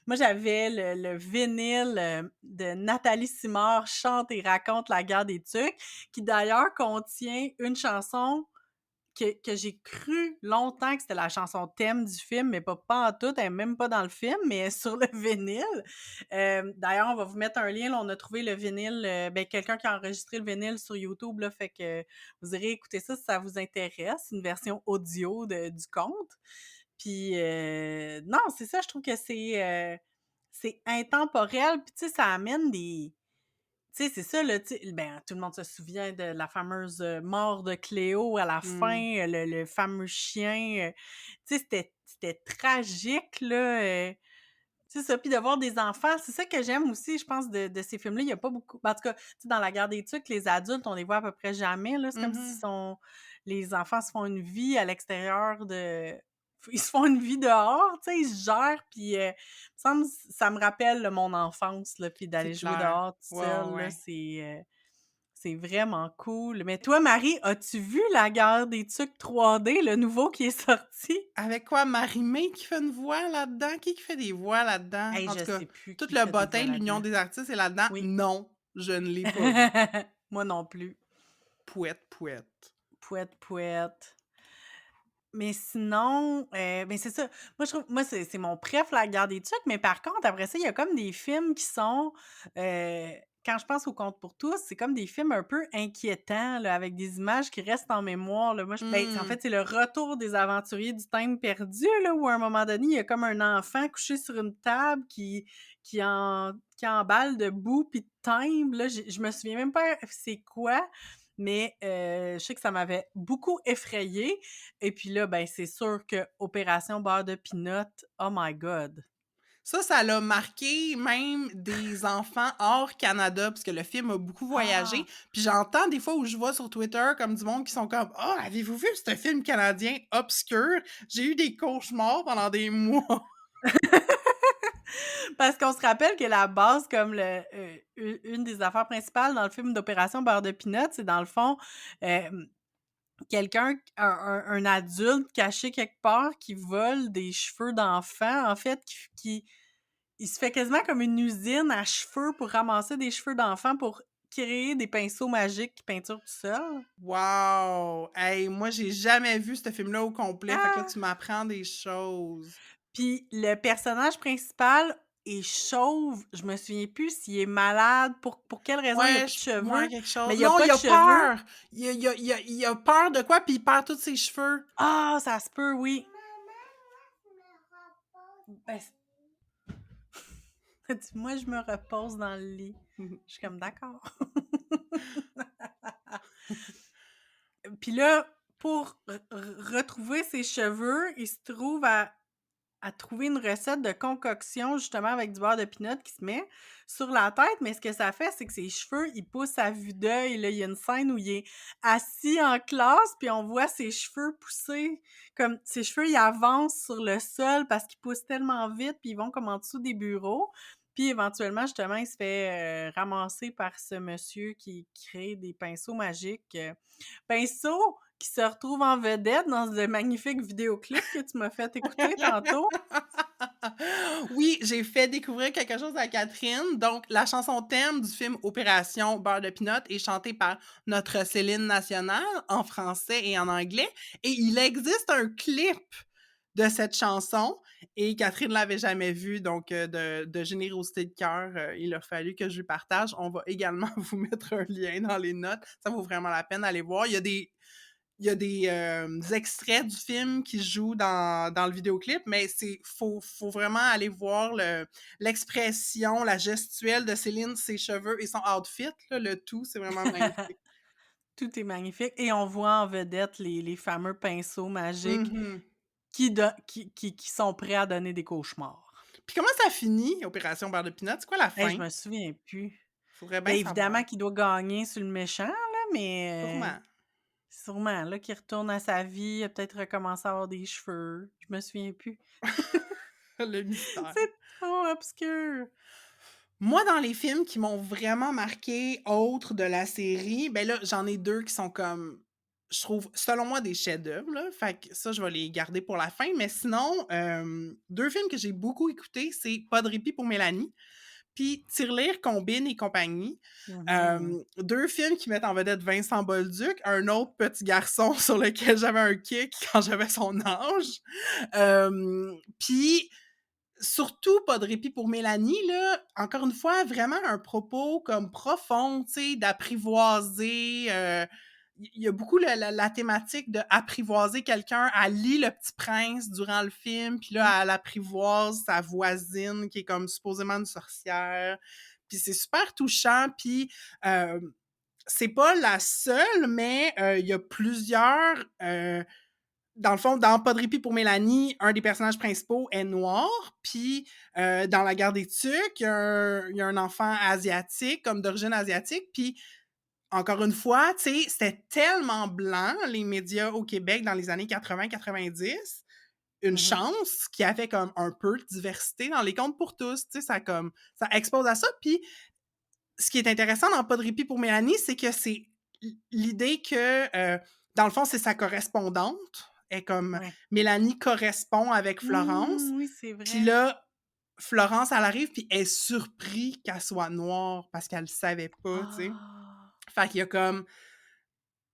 A: Moi, j'avais le vinyle de Nathalie Simard chante et raconte la guerre des Tucs, qui d'ailleurs contient une chanson que j'ai cru longtemps que c'était la chanson thème du film, mais pas en tout, elle est même pas dans le film, mais elle est sur le vinyle. D'ailleurs, on va vous mettre un lien, là, on a trouvé le vinyle, ben, quelqu'un qui a enregistré le vinyle sur YouTube, là, fait que vous irez écouter ça si ça vous intéresse, une version audio du conte. Puis, non, c'est ça, je trouve que c'est intemporel, puis tu sais, ça amène des tu sais, c'est ça, là, tu sais, ben, tout le monde se souvient de la fameuse, mort de Cléo à la fin,
B: Mmh.
A: le fameux chien, tu sais, c'était tragique, là, c'est ça, puis de voir des enfants, c'est ça que j'aime aussi, je pense, de ces films-là, il y a pas beaucoup en tout cas, tu sais, dans La Guerre des Tucs, les adultes, on les voit à peu près jamais, là, c'est comme si
B: Mmh.
A: les enfants se font une vie à l'extérieur de ils se font une vie dehors, tu sais, ils se gèrent, puis, ça me rappelle, là, mon enfance, là, puis
B: C'est
A: d'aller jouer
B: clair.
A: dehors tout
B: Ouais, ouais,
A: seul, là,
B: ouais.
A: c'est vraiment cool. Mais toi, Marie, as-tu vu La Guerre des Tucs 3D, le nouveau qui est sorti?
B: Avec quoi? Marie-Mé qui fait une voix là-dedans? Qui fait des voix là-dedans?
A: Hey,
B: En
A: je
B: tout cas,
A: sais plus
B: tout
A: qui
B: le
A: fait des voix
B: bottin de l'Union
A: là-dedans.
B: des artistes est là-dedans.
A: Oui.
B: Non, je ne l'ai pas vu.
A: Moi non plus.
B: Pouette, pouette.
A: Pouette, pouette. Mais sinon, ben, c'est ça. Moi, je trouve c'est mon préf, La Guerre des Tucs, mais par contre, après ça, il y a comme des films qui sont, quand je pense au Conte pour tous, c'est comme des films un peu inquiétants, là, avec des images qui restent en mémoire, là. Moi, en
B: Mmh.
A: fait, c'est le retour des aventuriers du temps perdu, là, où à un moment donné, il y a comme un enfant couché sur une table qui emballe de boue puis de timbre, là. Je me souviens même pas c'est quoi, mais je sais que ça m'avait beaucoup effrayée. Et puis là, ben, c'est sûr que Opération beurre de pinot, oh my god!
B: Ça l'a marqué même des enfants hors Canada, parce que le film a beaucoup voyagé.
A: Ah!
B: Puis j'entends des fois où je vois sur Twitter comme du monde qui sont comme: «Ah, avez-vous vu ce film canadien obscur? J'ai eu des cauchemars pendant des mois».
A: Parce qu'on se rappelle que la base, comme une des affaires principales dans le film d'Opération Beurre de Pinot, c'est dans le fond, quelqu'un, un adulte caché quelque part qui vole des cheveux d'enfant, en fait, il se fait quasiment comme une usine à cheveux pour ramasser des cheveux d'enfant pour créer des pinceaux magiques qui peinturent tout seul.
B: Wow! Hey, moi, j'ai jamais vu ce film-là au complet, fait que là, tu
A: Ah!
B: m'apprends des choses.
A: Puis le personnage principal est chauve. Je me souviens plus s'il est malade, pour quelle raison il a
B: Ouais,
A: plus de
B: ouais,
A: cheveux,
B: quelque
A: mais
B: chose.
A: il a
B: Non,
A: pas
B: il
A: de
B: a
A: cheveux.
B: peur! Il a peur de quoi, puis il perd tous ses cheveux.
A: Ah! Ça se peut, oui. Ben, moi, je me repose dans le lit. Je suis comme: «D'accord». Puis là, pour retrouver ses cheveux, il se trouve à trouver une recette de concoction, justement, avec du beurre de pinot qui se met sur la tête, mais ce que ça fait, c'est que ses cheveux, ils poussent à vue d'œil, là. Il y a une scène où il est assis en classe, puis on voit ses cheveux pousser, comme ses cheveux, ils avancent sur le sol parce qu'ils poussent tellement vite, puis ils vont comme en dessous des bureaux. Puis éventuellement, justement, il se fait, ramasser par ce monsieur qui crée des pinceaux magiques, pinceaux qui se retrouvent en vedette dans le magnifique vidéoclip que tu m'as fait écouter tantôt.
B: Oui, j'ai fait découvrir quelque chose à Catherine. Donc, la chanson thème du film Opération Beurre de Pinot est chantée par notre Céline nationale en français et en anglais. Et il existe un clip de cette chanson et Catherine l'avait jamais vu, donc de générosité de cœur, il a fallu que je lui partage. On va également vous mettre un lien dans les notes. Ça vaut vraiment la peine d'aller voir. Il y a des extraits du film qui jouent dans le vidéoclip, mais faut vraiment aller voir l'expression, la gestuelle de Céline, ses cheveux et son outfit, là, le tout, c'est vraiment magnifique.
A: Tout est magnifique et on voit en vedette les fameux pinceaux magiques
B: Mhm.
A: qui sont prêts à donner des cauchemars.
B: Puis comment ça finit, Opération Beurre de Pinot? C'est quoi la
A: Hey,
B: fin?
A: je me souviens plus.
B: Faudrait bien
A: Bien
B: savoir.
A: évidemment qu'il doit gagner sur le méchant là, mais
B: Sûrement.
A: sûrement là qu'il retourne à sa vie, il a peut-être recommencé à avoir des cheveux. Je me souviens plus.
B: Le mystère.
A: C'est trop obscur.
B: Moi, dans les films qui m'ont vraiment marqué, autres de la série, ben là, j'en ai 2 qui sont comme, je trouve, selon moi, des chefs-d'œuvre, là. Fait que ça, je vais les garder pour la fin. Mais sinon, 2 films que j'ai beaucoup écoutés, c'est Pas de répit pour Mélanie, puis Tirelire, Combine et compagnie.
A: Mmh.
B: 2 films qui mettent en vedette Vincent Bolduc, un autre petit garçon sur lequel j'avais un kick quand j'avais son âge. Puis surtout Pas de répit pour Mélanie, là, encore une fois, vraiment un propos comme profond, tu sais, d'apprivoiser, il y a beaucoup la thématique d'apprivoiser quelqu'un. Elle lit Le Petit Prince durant le film, puis
A: Mmh.
B: là, elle apprivoise sa voisine qui est comme supposément une sorcière. Puis c'est super touchant, puis c'est pas la seule, mais il y a plusieurs, dans le fond, dans Pas de répit pour Mélanie, un des personnages principaux est noir, puis dans La Guerre des Tucs, il y a un enfant asiatique, comme d'origine asiatique, puis encore une fois, tu sais, c'était tellement blanc, les médias au Québec dans les années 80-90, une
A: Mmh.
B: chance qu'il y avait comme un peu de diversité dans les contes pour tous, tu sais, ça expose à ça, puis ce qui est intéressant dans Pas de répit pour Mélanie, c'est que c'est l'idée que, dans le fond, c'est sa correspondante. Et comme
A: Ouais.
B: Mélanie correspond avec Florence.
A: Mmh, oui, c'est
B: Puis
A: vrai.
B: là, Florence, elle arrive, puis elle est surprise qu'elle soit noire parce qu'elle le savait pas, tu sais.
A: Ah!
B: Fait qu'il y a comme.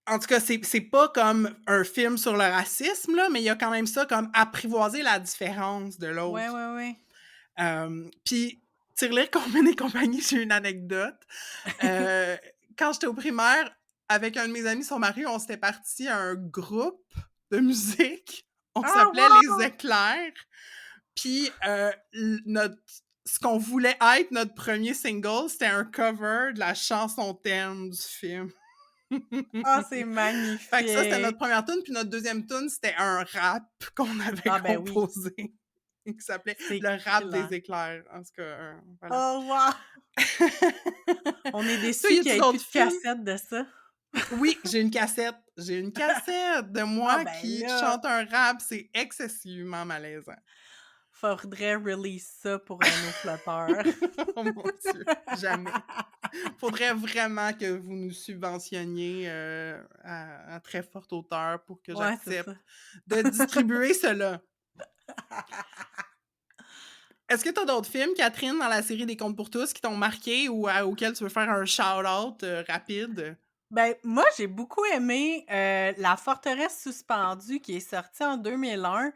B: En tout cas, c'est pas comme un film sur le racisme, là, mais il y a quand même ça comme apprivoiser la différence de
A: Ouais,
B: l'autre.
A: ouais, ouais.
B: Puis, Tirelire, Combine et compagnie, j'ai une anecdote. Heu, Quand j'étais au primaire, avec un de mes amis, son mari, on s'était parti à un groupe de musique. On
A: Ah
B: s'appelait Les
A: wow!
B: Éclairs. Puis, notre ce qu'on voulait être notre premier single, c'était un cover de la chanson thème du film.
A: Ah, c'est
B: Fait que ça, c'était notre
A: magnifique!
B: première tune, puis notre deuxième tune, c'était un rap qu'on avait
A: Ah ben oui,
B: composé, qui s'appelait
A: c'est
B: Le rap
A: excellent.
B: des éclairs. En tout cas, voilà.
A: Oh wow! On est
B: Toi,
A: déçus
B: y
A: qu'il y
B: a-tu
A: ait plus
B: d'autres
A: de
B: films?
A: cassette de ça.
B: Oui, j'ai une cassette. J'ai une cassette de
A: Ah
B: moi
A: ben
B: qui
A: là,
B: chante un rap, c'est excessivement malaisant.
A: Faudrait release ça pour nos flotteurs.
B: Oh mon Dieu, jamais. Faudrait vraiment que vous nous subventionniez, à très forte hauteur pour que
A: Ouais, c'est
B: j'accepte
A: ça.
B: de distribuer cela. Est-ce que tu as d'autres films, Catherine, dans la série des Contes pour tous qui t'ont marqué ou auxquels tu veux faire un shout-out, rapide?
A: Ben, moi, j'ai beaucoup aimé, La forteresse suspendue qui est sortie en 2001,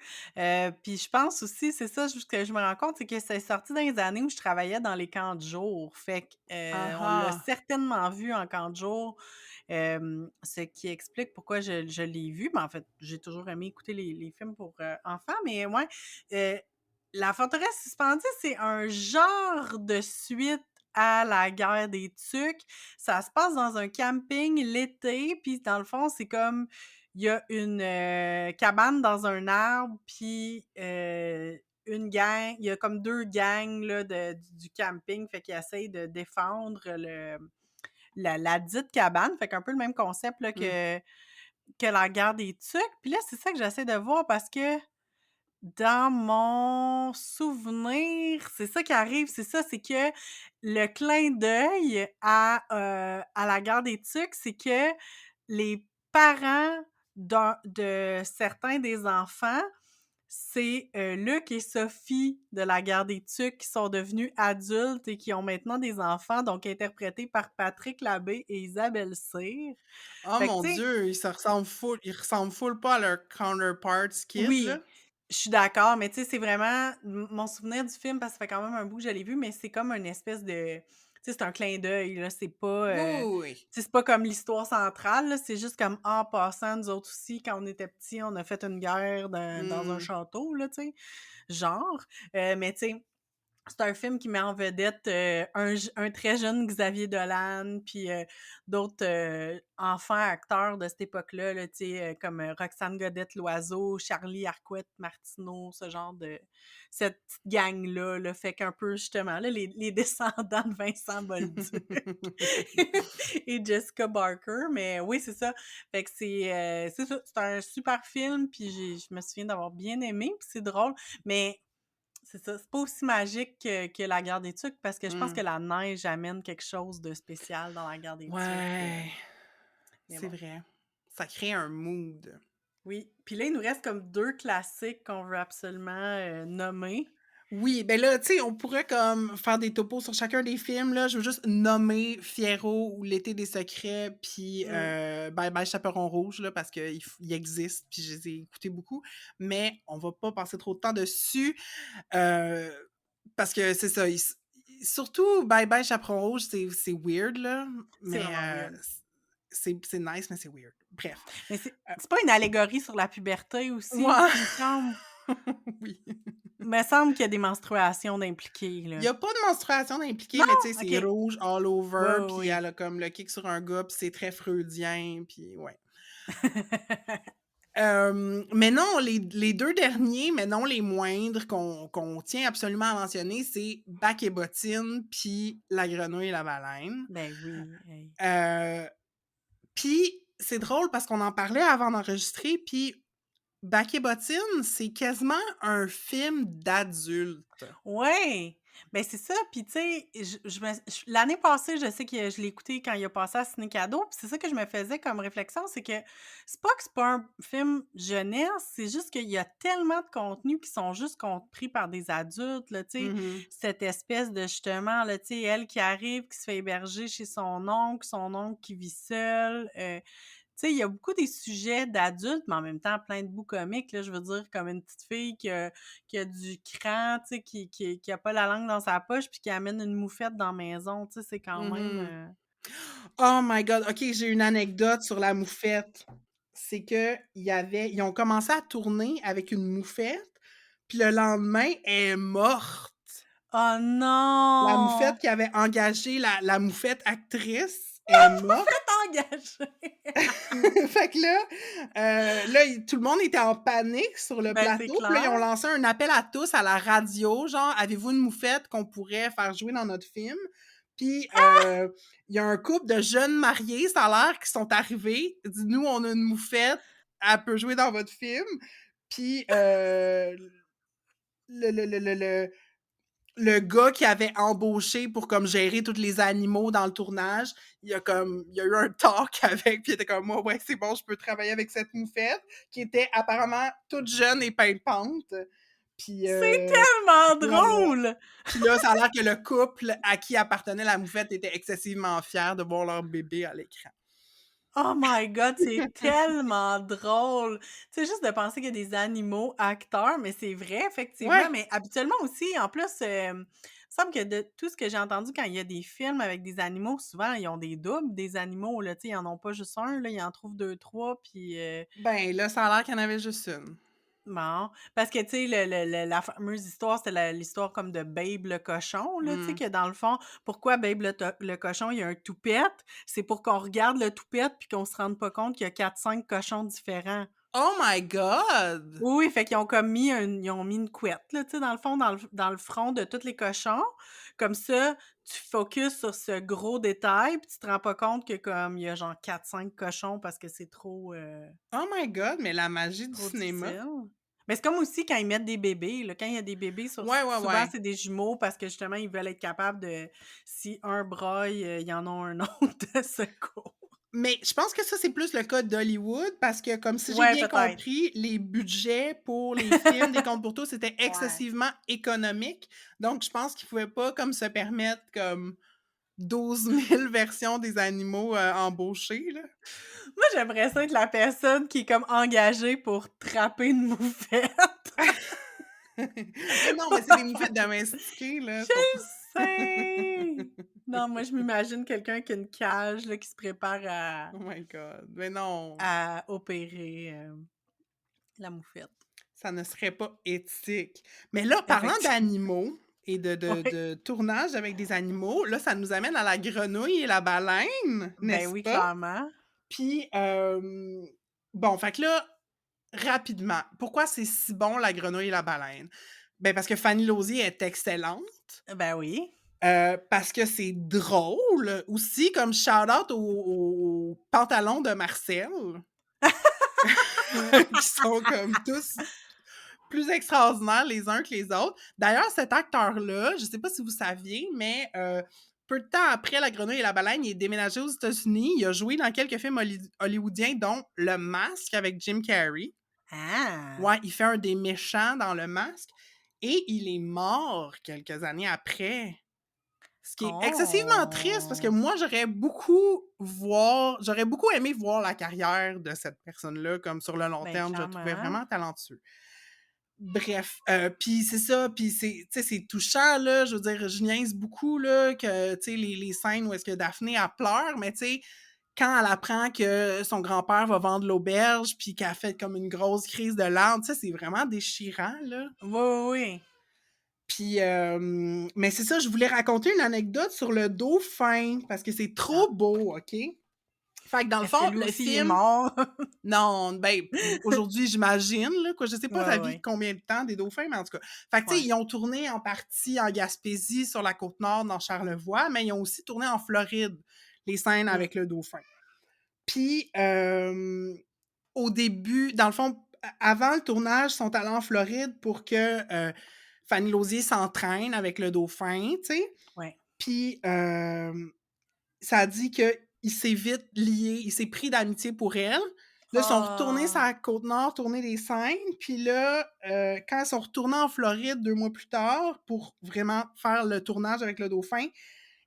A: puis je pense aussi, c'est ça, ce que je me rends compte, c'est que c'est sorti dans les années où je travaillais dans les camps de jour. Fait que,
B: Ah
A: on l'a
B: ah!
A: certainement vu en camp de jour, ce qui explique pourquoi je l'ai vu. Mais en fait, j'ai toujours aimé écouter les films pour, enfants, mais ouais, heu, La forteresse suspendue, c'est un genre de suite à La guerre des tucs. Ça se passe dans un camping l'été, puis dans le fond, c'est comme il y a une, cabane dans un arbre, puis, une gang il y a comme 2 gangs là du camping, fait qu'ils essayent de défendre la dite cabane, fait qu'un peu le même concept là
B: Mmh.
A: que la guerre des tucs. Puis là, c'est ça que j'essaie de voir parce que dans mon souvenir, c'est ça qui arrive, c'est ça, c'est que le clin d'œil à la guerre des tucs, c'est que les parents de certains des enfants, c'est, Luc et Sophie de la guerre des tucs qui sont devenus adultes et qui ont maintenant des enfants, donc interprétés par Patrick Labbé et Isabelle Cyr.
B: Oh
A: Fait que
B: mon
A: tu sais.
B: Dieu, ils ressemblent full pas à leurs counterparts kids, là.
A: Oui, je suis d'accord, mais tu sais, c'est vraiment mon souvenir du film, parce que ça fait quand même un bout que je l'ai vu, mais c'est comme une espèce de tu sais, c'est un clin d'œil, là, c'est pas,
B: Oui, oui, oui.
A: tu sais, c'est pas comme l'histoire centrale, là, c'est juste comme en passant, nous autres aussi, quand on était petits, on a fait une guerre dans un
B: Mmh.
A: château, là, tu sais, genre, mais tu sais, c'est un film qui met en vedette, un très jeune Xavier Dolan, puis, d'autres, enfants acteurs de cette époque-là, là, tu sais, comme, Roxane Godette-Loiseau, Charlie Arquette-Martineau, ce genre de cette petite gang-là, là, fait qu'un peu justement, là, les descendants de Vincent Bolduc et Jessica Barker, mais oui, c'est ça. Fait que c'est ça, c'est un super film, puis je me souviens d'avoir bien aimé, puis c'est drôle, mais c'est ça, c'est pas aussi magique que la guerre des tucs, parce que je pense que
B: Mmh.
A: la neige amène quelque chose de spécial dans la guerre des tucs,
B: Ouais,
A: mais
B: c'est
A: bon.
B: vrai. Ça crée un mood.
A: Oui, puis là, il nous reste comme 2 classiques qu'on veut absolument, nommer.
B: Oui, ben là, tu sais, on pourrait comme faire des topos sur chacun des films, là. Je veux juste nommer Fiyero ou L'été des secrets, puis
A: Mmh,
B: Bye Bye Chaperon rouge, là, parce qu'ils existent, puis je les ai écoutés beaucoup. Mais on va pas passer trop de temps dessus, euh, parce que c'est ça. Surtout Bye Bye Chaperon rouge, c'est weird, là.
A: c'est
B: Mais
A: vraiment weird.
B: c'est nice, mais c'est weird. Bref.
A: Mais c'est
B: Euh,
A: c'est pas une allégorie sur la puberté aussi?
B: ouais.
A: Il me semble.
B: Oui.
A: Il me semble qu'il y a des menstruations d'impliquées,
B: Il
A: là.
B: y a pas de menstruation d'impliquée, mais tu sais,
A: Non?
B: c'est
A: OK.
B: rouge all
A: Oui,
B: over,
A: oui,
B: puis
A: oui.
B: elle a comme le kick sur un gars, puis c'est très freudien, puis ouais. Mais non, les 2 derniers, mais non les moindres qu'on tient absolument à mentionner, c'est Bac et bottines, puis La grenouille et la baleine.
A: Ben oui, hey.
B: Heu, Puis c'est drôle parce qu'on en parlait avant d'enregistrer, puis Bac et bottines, c'est quasiment un film d'adulte.
A: Ouais! Ben, c'est ça, puis tu sais, l'année passée, je sais que je l'ai écouté quand il a passé à Ciné Cadeau, puis c'est ça que je me faisais comme réflexion, c'est que c'est pas un film jeunesse, c'est juste qu'il y a tellement de contenus qui sont juste compris par des adultes, là, tu sais,
B: Mmh.
A: cette espèce de justement, là, tu sais, elle qui arrive, qui se fait héberger chez son oncle qui vit seul, tu sais, il y a beaucoup des sujets d'adultes, mais en même temps plein de bouts comiques, là, je veux dire, comme une petite fille qui a du cran, tu sais, qui a pas la langue dans sa poche puis qui amène une moufette dans la maison, tu sais, c'est quand même,
B: Mmh. Oh my god, OK, j'ai une anecdote sur la moufette. C'est que ils ont commencé à tourner avec une moufette, puis le lendemain, elle est morte.
A: Oh
B: La moufette
A: non!
B: qui avait engagé la moufette actrice est morte.
A: Engagée!
B: Fait que là, tout le monde était en panique sur le
A: Ben, c'est
B: plateau, puis là, ils
A: clair.
B: ont lancé un appel à tous à la radio, genre: «Avez-vous une moufette qu'on pourrait faire jouer dans notre film?» Puis, il y a un couple de jeunes mariés, ça a l'air, qui sont arrivés, dit: «Nous, on a une moufette, elle peut jouer dans votre film». Puis, le le gars qui avait embauché pour comme gérer tous les animaux dans le tournage, il y a eu un talk avec, puis il était comme moi, ouais, c'est bon, je peux travailler avec cette moufette, qui était apparemment toute jeune et pimpante. Puis,
A: C'est tellement
B: ouais, ouais.
A: drôle!
B: Puis là, ça a l'air que le couple à qui appartenait la moufette était excessivement fier de voir leur bébé à l'écran.
A: Oh my god, c'est tellement drôle! Tu sais, juste de penser qu'il y a des animaux acteurs, mais c'est vrai, effectivement,
B: Ouais,
A: mais habituellement aussi, en plus, il me semble que de tout ce que j'ai entendu quand il y a des films avec des animaux, souvent, ils ont des doubles des animaux, là, tu sais, ils en ont pas juste un, là, ils en trouvent 2 3 puis
B: ben là, ça a l'air qu'il y en avait juste une.
A: bon, parce que, tu sais, la fameuse histoire, c'était l'histoire comme de Babe le cochon, là, tu sais,
B: Mmh.
A: que dans le fond, pourquoi Babe le cochon, il y a un toupette? C'est pour qu'on regarde le toupette puis qu'on se rende pas compte qu'il y a 4 5 cochons différents.
B: Oh my God!
A: Oui, oui, fait qu'ils ont comme ils ont mis une couette, là, tu sais, dans le fond, dans le front de tous les cochons. Comme ça, tu focuses sur ce gros détail puis tu te rends pas compte que comme il y a genre 4 5 cochons parce que c'est
B: Oh my God, mais la magie du
A: trop
B: cinéma.
A: difficile. Mais c'est comme aussi quand ils mettent des bébés, là, quand il y a des bébés
B: Ouais, ouais,
A: souvent
B: ouais.
A: c'est des jumeaux parce que justement ils veulent être capables de si un braille, il y en a un autre de secours.
B: Mais je pense que ça, c'est plus le cas d'Hollywood parce que, comme si j'ai
A: Ouais,
B: bien
A: peut-être.
B: compris, les budgets pour les films des Contes pour tous étaient
A: Ouais.
B: excessivement économiques. Donc, je pense qu'ils pouvaient pas comme se permettre comme 12 000 versions des animaux, embauchés, là.
A: Moi, j'aimerais ça être la personne qui est comme engagée pour trapper une moufette.
B: Mais non, mais c'est des moufettes domestiquées, là,
A: Je
B: c'est pas
A: le sais! Non, moi, je m'imagine quelqu'un qui a une cage, là, qui se prépare
B: Oh my God, mais non,
A: à opérer, la moufette.
B: ça ne serait pas éthique. Mais là, parlant
A: Effectivement,
B: d'animaux et
A: ouais.
B: de tournage avec des animaux, là, ça nous amène à la grenouille et la baleine,
A: Ben
B: n'est-ce
A: oui,
B: pas?
A: clairement.
B: Puis, bon, fait que là, rapidement, pourquoi c'est si bon la grenouille et la baleine? Ben, parce que Fanny Lausier est excellente,
A: Ben oui.
B: parce que c'est drôle aussi, comme shout-out aux pantalons de Marcel, qui sont comme tous plus extraordinaires les uns que les autres. D'ailleurs, cet acteur-là, je sais pas si vous saviez, mais peu de temps après La Grenouille et la Baleine, il est déménagé aux États-Unis. Il a joué dans quelques films hollywoodiens, dont Le Masque avec Jim Carrey.
A: Ah!
B: Ouais, il fait un des méchants dans Le Masque. Et il est mort quelques années après. Ce qui est excessivement triste parce que
A: Oh!
B: moi, j'aurais beaucoup aimé voir la carrière de cette personne-là comme sur le long
A: Ben
B: terme. Je le trouvais
A: clairement.
B: vraiment talentueux. Bref, puis c'est ça, puis c'est tu sais, c'est touchant, là, je veux dire, je niaise beaucoup, là, que, tu sais, les scènes où est-ce que Daphné, elle pleure, mais tu sais, quand elle apprend que son grand-père va vendre l'auberge, puis qu'elle fait comme une grosse crise de larmes, tu sais, c'est vraiment déchirant, là.
A: Oui, oui, oui.
B: Puis, mais c'est ça, je voulais raconter une anecdote sur le dauphin, parce que c'est
A: Ah.
B: trop beau, OK? Fait que dans le
A: Est-ce que
B: fond,
A: lui
B: le
A: aussi il est
B: film
A: mort?
B: non, ben, aujourd'hui, j'imagine, là, quoi. Je sais pas
A: Ouais,
B: ça vit
A: ouais.
B: combien de temps des dauphins, mais en tout cas. Fait que, tu sais,
A: Ouais.
B: ils ont tourné en partie en Gaspésie, sur la Côte-Nord, dans Charlevoix, mais ils ont aussi tourné en Floride, les scènes
A: Mmh.
B: avec le dauphin. Puis, au début, dans le fond, avant le tournage, ils sont allés en Floride pour que Fanny Lausier s'entraîne avec le dauphin, tu sais.
A: Ouais.
B: Puis, ça dit qu'il s'est vite lié, il s'est pris d'amitié pour elle. Là, ils sont retournés sur
A: Ah!
B: la Côte-Nord tourner des scènes. Puis là, quand ils sont retournés en Floride 2 mois plus tard pour vraiment faire le tournage avec le dauphin,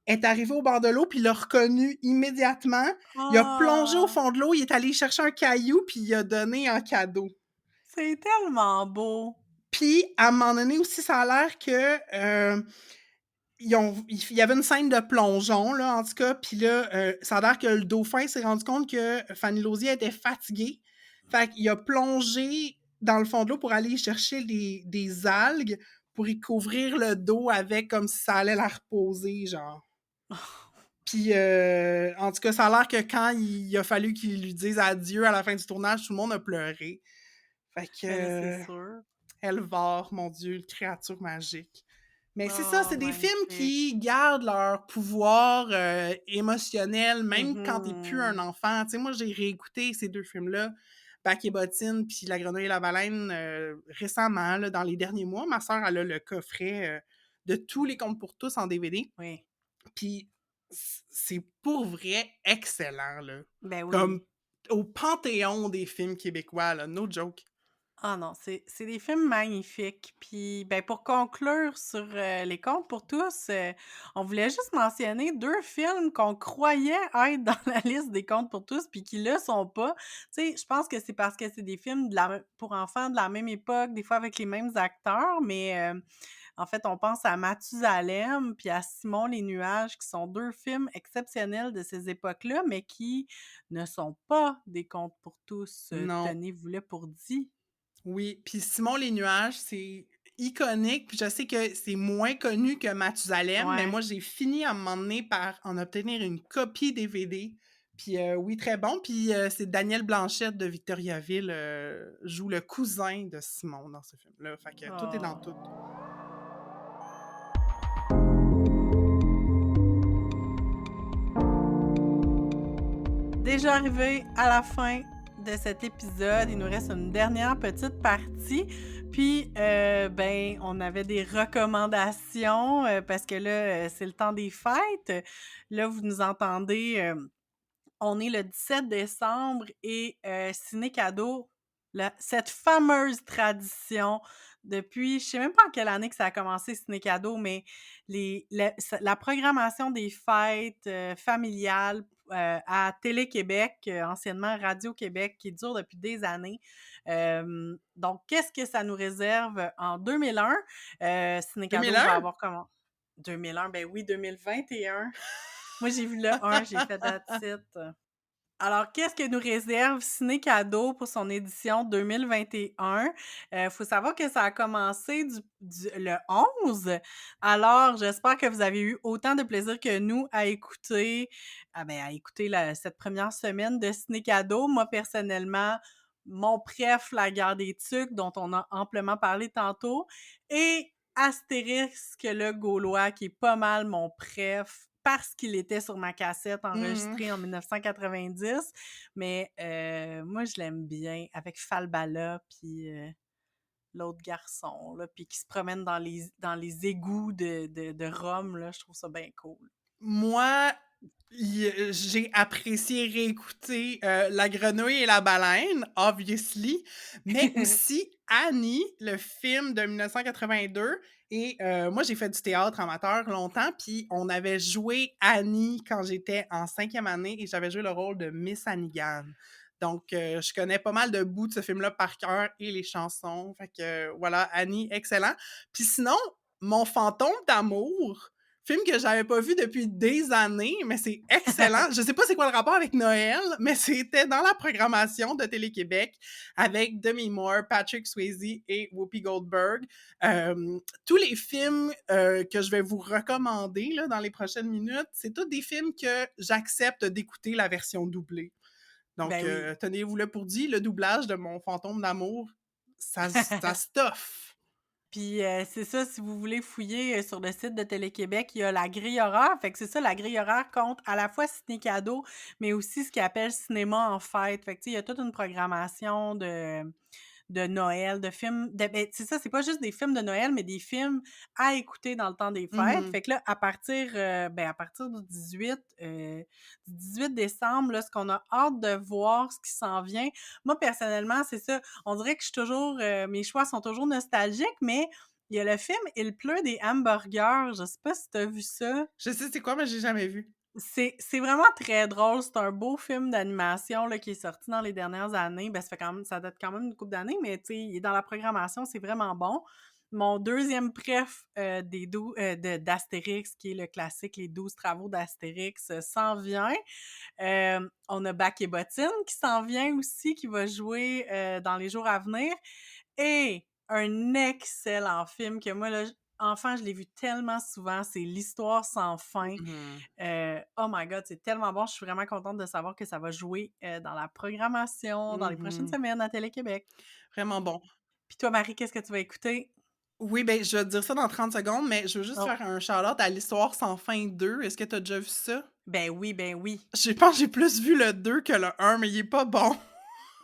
B: elle est arrivée au bord de l'eau, puis il l'a reconnu immédiatement. Il a plongé au
A: Ah!
B: fond de l'eau, il est allé chercher un caillou, puis il a donné en cadeau.
A: C'est tellement beau!
B: Puis, à un moment donné aussi, ça a l'air que il y avait une scène de plongeon, là, en tout cas, puis là, ça a l'air que le dauphin s'est rendu compte que Fanny Lausier était fatiguée. Fait qu'il a plongé dans le fond de l'eau pour aller chercher des algues pour y couvrir le dos avec comme si ça allait la reposer, genre. Puis, en tout cas, ça a l'air que quand il a fallu qu'il lui dise adieu à la fin du tournage, tout le monde a pleuré. Fait que,
A: Ben là, c'est sûr.
B: Elvar, mon Dieu, une créature magique. Mais c'est ça,
A: Oh,
B: c'est des films
A: magnifique.
B: qui gardent leur pouvoir émotionnel, même quand t'es plus un
A: Mhm.
B: enfant. Tu sais, moi, j'ai réécouté ces deux films-là Bac et bottines puis La Grenouille et la Baleine récemment, là, dans les derniers mois. Ma sœur, elle a le coffret de tous les Contes pour tous en DVD.
A: Oui.
B: Puis c'est pour vrai excellent, là.
A: Ben
B: Comme
A: oui.
B: au panthéon des films québécois, là, no joke.
A: Ah non, c'est des films magnifiques. Puis, ben, pour conclure sur, Les Contes pour tous, on voulait juste mentionner 2 films qu'on croyait être dans la liste des Contes pour tous, puis qui le sont pas. Tu sais, je pense que c'est parce que c'est des films de la mê pour enfants de la même époque, des fois avec les mêmes acteurs, mais, en fait, on pense à Mathusalem puis à Simon les Nuages, qui sont 2 films exceptionnels de ces époques-là, mais qui ne sont pas des Contes pour tous,
B: Non.
A: tenez-vous-le pour dit.
B: Oui, puis Simon les Nuages, c'est iconique, puis je sais que c'est moins connu que Mathusalem, mais
A: Ouais.
B: moi, j'ai fini à un moment donné par en obtenir une copie DVD. Puis oui, très bon. Puis c'est Daniel Blanchette de Victoriaville joue le cousin de Simon dans ce film-là. Fait que tout est dans
A: Oh.
B: tout.
A: Déjà arrivé à la fin de cet épisode, il nous reste une dernière petite partie. Puis, ben, on avait des recommandations parce que là, c'est le temps des fêtes. Là, vous nous entendez, on est le 17 décembre et Ciné Cadeau, cette fameuse tradition depuis, je sais même pas en quelle année que ça a commencé Ciné Cadeau, mais la programmation des fêtes familiales à Télé-Québec, anciennement Radio-Québec, qui dure depuis des années. Donc, qu'est-ce que ça nous réserve en 2001? Ciné Cadeau va
B: 2001?
A: avoir comment? 2001, ben oui, 2021. Moi, j'ai vu le 1, j'ai fait that's it. Alors, qu'est-ce que nous réserve Ciné Cadeau pour son édition 2021? Faut savoir que ça a commencé le 11. Alors, j'espère que vous avez eu autant de plaisir que nous à écouter, à écouter cette première semaine de Ciné Cadeau. Moi, personnellement, mon préf, La Guerre des Tucs, dont on a amplement parlé tantôt, et Astérix le Gaulois, qui est pas mal mon préf parce qu'il était sur ma cassette
B: Mhm.
A: enregistrée en 1990. Mais moi, je l'aime bien avec Falbala puis l'autre garçon, là, puis qui se promène dans les égouts de Rome, là. Je trouve ça bien cool.
B: Moi, j'ai apprécié réécouter La Grenouille et la Baleine, obviously, mais aussi Annie, le film de 1982. Et moi, j'ai fait du théâtre amateur longtemps, puis on avait joué Annie quand j'étais en 5e année et j'avais joué le rôle de Miss Hannigan. Donc, je connais pas mal de bouts de ce film-là par cœur et les chansons. Fait que voilà, Annie, excellent. Puis sinon, Mon fantôme d'amour, film que j'avais pas vu depuis des années, mais c'est excellent. Je sais pas c'est quoi le rapport avec Noël, mais c'était dans la programmation de Télé-Québec avec Demi Moore, Patrick Swayze et Whoopi Goldberg. Tous les films que je vais vous recommander là, dans les prochaines minutes, c'est tous des films que j'accepte d'écouter la version doublée. Donc,
A: Ben oui.
B: tenez-vous-le pour dit, le doublage de Mon fantôme d'amour, ça stuff.
A: Puis c'est ça, si vous voulez fouiller sur le site de Télé-Québec, il y a la grille horaire. Fait que c'est ça, la grille horaire compte à la fois ciné cadeau, mais aussi ce qu'ils appellent cinéma en fête. Fait que tu sais, il y a toute une programmation de Noël, de films. Ben, c'est ça, c'est pas juste des films de Noël, mais des films à écouter dans le temps des fêtes.
B: Mhm.
A: Fait que là, à partir du 18 décembre, là, ce qu'on a hâte de voir, ce qui s'en vient. Moi, personnellement, c'est ça. On dirait que je suis toujours. Mes choix sont toujours nostalgiques, mais il y a le film Il pleut des hamburgers. Je sais pas si tu as vu ça.
B: Je sais c'est quoi, mais j'ai jamais vu.
A: C'est vraiment très drôle. C'est un beau film d'animation là, qui est sorti dans les dernières années. Ben, ça date quand même une couple d'années, mais tu sais, il est dans la programmation, c'est vraiment bon. Mon deuxième préf d'Astérix, qui est le classique Les 12 travaux d'Astérix, s'en vient. On a Bac et Bottine qui s'en vient aussi, qui va jouer dans les jours à venir. Et un excellent film que moi, là, enfant, je l'ai vu tellement souvent, c'est L'Histoire sans fin.
B: Mhm.
A: Oh my god, c'est tellement bon. Je suis vraiment contente de savoir que ça va jouer dans la programmation dans les prochaines
B: Mhm.
A: semaines à Télé-Québec.
B: Vraiment bon.
A: Puis toi, Marie, qu'est-ce que tu vas écouter?
B: Oui, ben, je vais te dire ça dans 30 secondes, mais je veux juste
A: Oh,
B: faire un shout-out à l'Histoire sans fin 2. Est-ce que tu as déjà vu ça?
A: ben oui, ben oui.
B: Je pense que j'ai plus vu le 2 que le un, mais il est pas bon.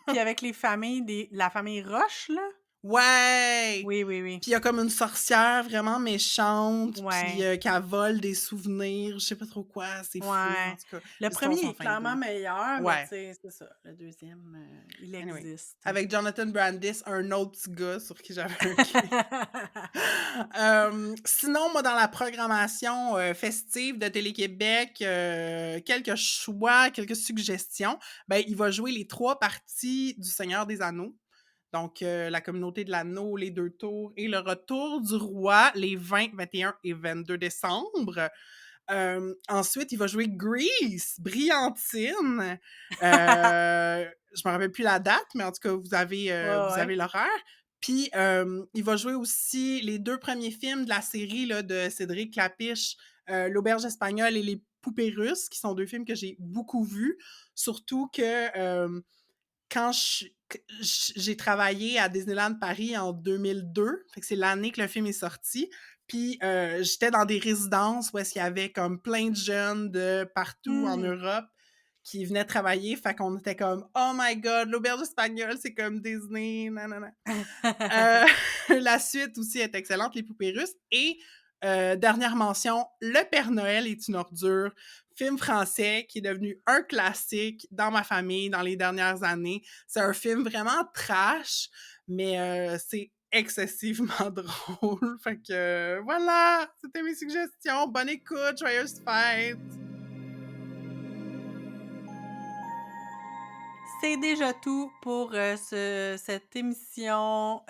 A: Puis avec les familles, la famille Roche, là?
B: Ouais!
A: Oui, oui, oui.
B: Puis il y a comme une sorcière vraiment méchante, puis
A: Ouais,
B: qu'elle vole des souvenirs, je sais pas trop quoi, c'est fou, en
A: ouais.
B: tout cas,
A: Le
B: l'histoire
A: premier
B: sans
A: est
B: fin de
A: clairement
B: deux.
A: meilleur, mais tu
B: Ouais,
A: sais, c'est ça. Le deuxième, il
B: anyway.
A: existe.
B: Avec Jonathan Brandis, un autre petit gars sur qui j'avais un kick. Sinon, moi, dans la programmation festive de Télé-Québec, quelques choix, quelques suggestions. Ben, il va jouer les 3 parties du Seigneur des Anneaux. Donc, la communauté de l'anneau, les 2 tours et le retour du roi les 20, 21 et 22 décembre. Ensuite, il va jouer Grease, Brillantine. Je me rappelle plus la date, mais en tout cas, vous
A: Ouais, ouais.
B: avez l'horaire. Puis, il va jouer aussi les 2 premiers films de la série là, de Cédric Clapiche, L'Auberge espagnole et Les Poupées russes, qui sont 2 films que j'ai beaucoup vus. Surtout que quand j'ai travaillé à Disneyland Paris en 2002, fait que c'est l'année que le film est sorti, puis j'étais dans des résidences où est-ce qu'il y avait comme plein de jeunes de partout en
A: Mmh.
B: Europe qui venaient travailler, fait qu'on était comme « Oh my God, l'auberge espagnole, c'est comme Disney, nanana ». La suite aussi est excellente, Les Poupées russes. Et dernière mention, Le Père Noël est une ordure, film français qui est devenu un classique dans ma famille dans les dernières années. C'est un film vraiment trash, mais c'est excessivement drôle. Fait que voilà, c'était mes suggestions. Bonne écoute, joyeuse fête!
A: C'est déjà tout pour cette émission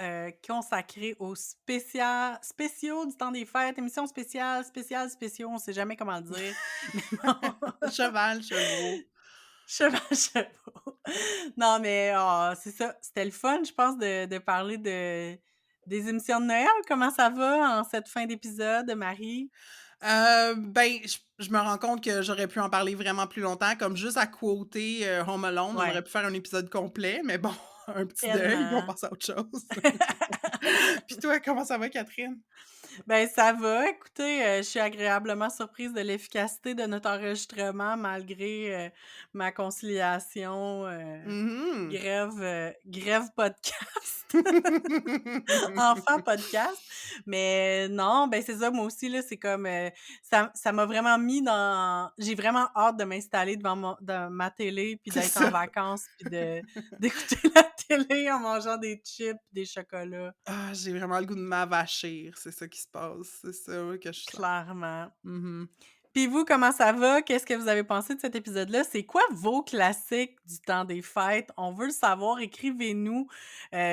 A: consacrée aux spéciaux du temps des fêtes. Émission spéciaux, on sait jamais comment le dire. Mais bon,
B: Cheval, chevaux.
A: cheval, chevaux. Non, mais c'est ça. C'était le fun, je pense, de parler des émissions de Noël. Comment ça va en cette fin d'épisode, Marie?
B: Ben, je me rends compte que j'aurais pu en parler vraiment plus longtemps, comme juste à quoter Home Alone, on aurait
A: Ouais,
B: pu faire un épisode complet, mais bon, un petit deuil, puis on
A: tellement.
B: passe à autre chose. Puis toi, comment ça va, Catherine?
A: Ben, ça va. Écoutez, je suis agréablement surprise de l'efficacité de notre enregistrement malgré, ma conciliation,
B: Mhm.
A: grève podcast, enfant podcast. Mais non, ben, c'est ça, moi aussi, là, c'est comme, ça m'a vraiment mis dans j'ai vraiment hâte de m'installer devant ma télé, puis
B: C'est
A: d'être en
B: ça.
A: vacances, puis d'écouter la télé en mangeant des chips, des chocolats,
B: Ah, j'ai vraiment le goût de m'avachir, c'est ça qui se passe, c'est ça que je sens.
A: clairement.
B: Mhm.
A: Puis vous, comment ça va? Qu'est-ce que vous avez pensé de cet épisode-là? C'est quoi vos classiques du temps des fêtes? On veut le savoir. Écrivez-nous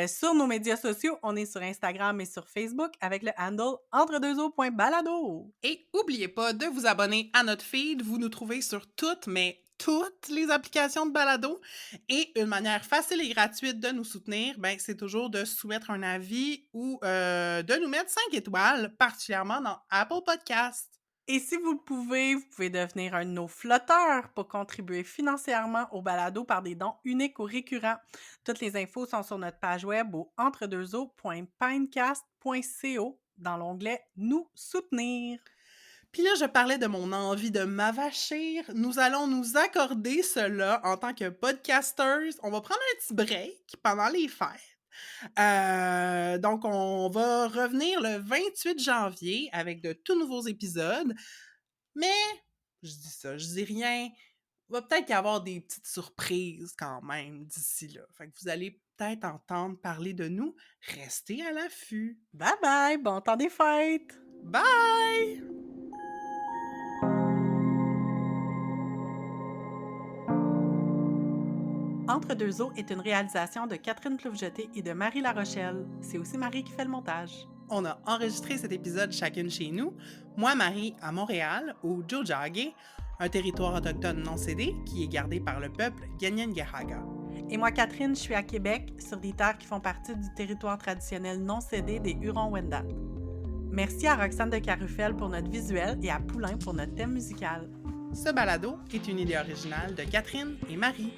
A: sur nos médias sociaux. On est sur Instagram et sur Facebook avec le handle entredeuxeaux.balado.
B: Et oubliez pas de vous abonner à notre feed. Vous nous trouvez sur toutes, mais toutes les applications de balado. Et une manière facile et gratuite de nous soutenir, ben, c'est toujours de soumettre un avis ou de nous mettre 5 étoiles, particulièrement dans Apple Podcast.
A: Et si vous le pouvez, vous pouvez devenir un de nos flotteurs pour contribuer financièrement au balado par des dons uniques ou récurrents. Toutes les infos sont sur notre page web au entredeuxeaux.pinecast.co dans l'onglet Nous soutenir.
B: Puis là, je parlais de mon envie de m'avachir. Nous allons nous accorder cela en tant que podcasters. On va prendre un petit break pendant les fêtes. Donc, on va revenir le 28 janvier avec de tout nouveaux épisodes. Mais, je dis ça, je dis rien. Il va peut-être y avoir des petites surprises quand même d'ici là. Fait que vous allez peut-être entendre parler de nous. Restez à l'affût.
A: Bye bye, bon temps des fêtes!
B: Bye!
A: Entre deux eaux est une réalisation de Catherine Ploufjeté et de Marie Larochelle. C'est aussi Marie qui fait le montage.
B: On a enregistré cet épisode chacune chez nous. Moi, Marie, à Montréal, au Tiohtià:ke, un territoire autochtone non cédé qui est gardé par le peuple Kanien'kehá:ka.
A: Et moi, Catherine, je suis à Québec, sur des terres qui font partie du territoire traditionnel non cédé des Hurons-Wendat. Merci à Roxane de Carufel pour notre visuel et à Poulain pour notre thème musical.
B: Ce balado est une idée originale de Catherine et Marie.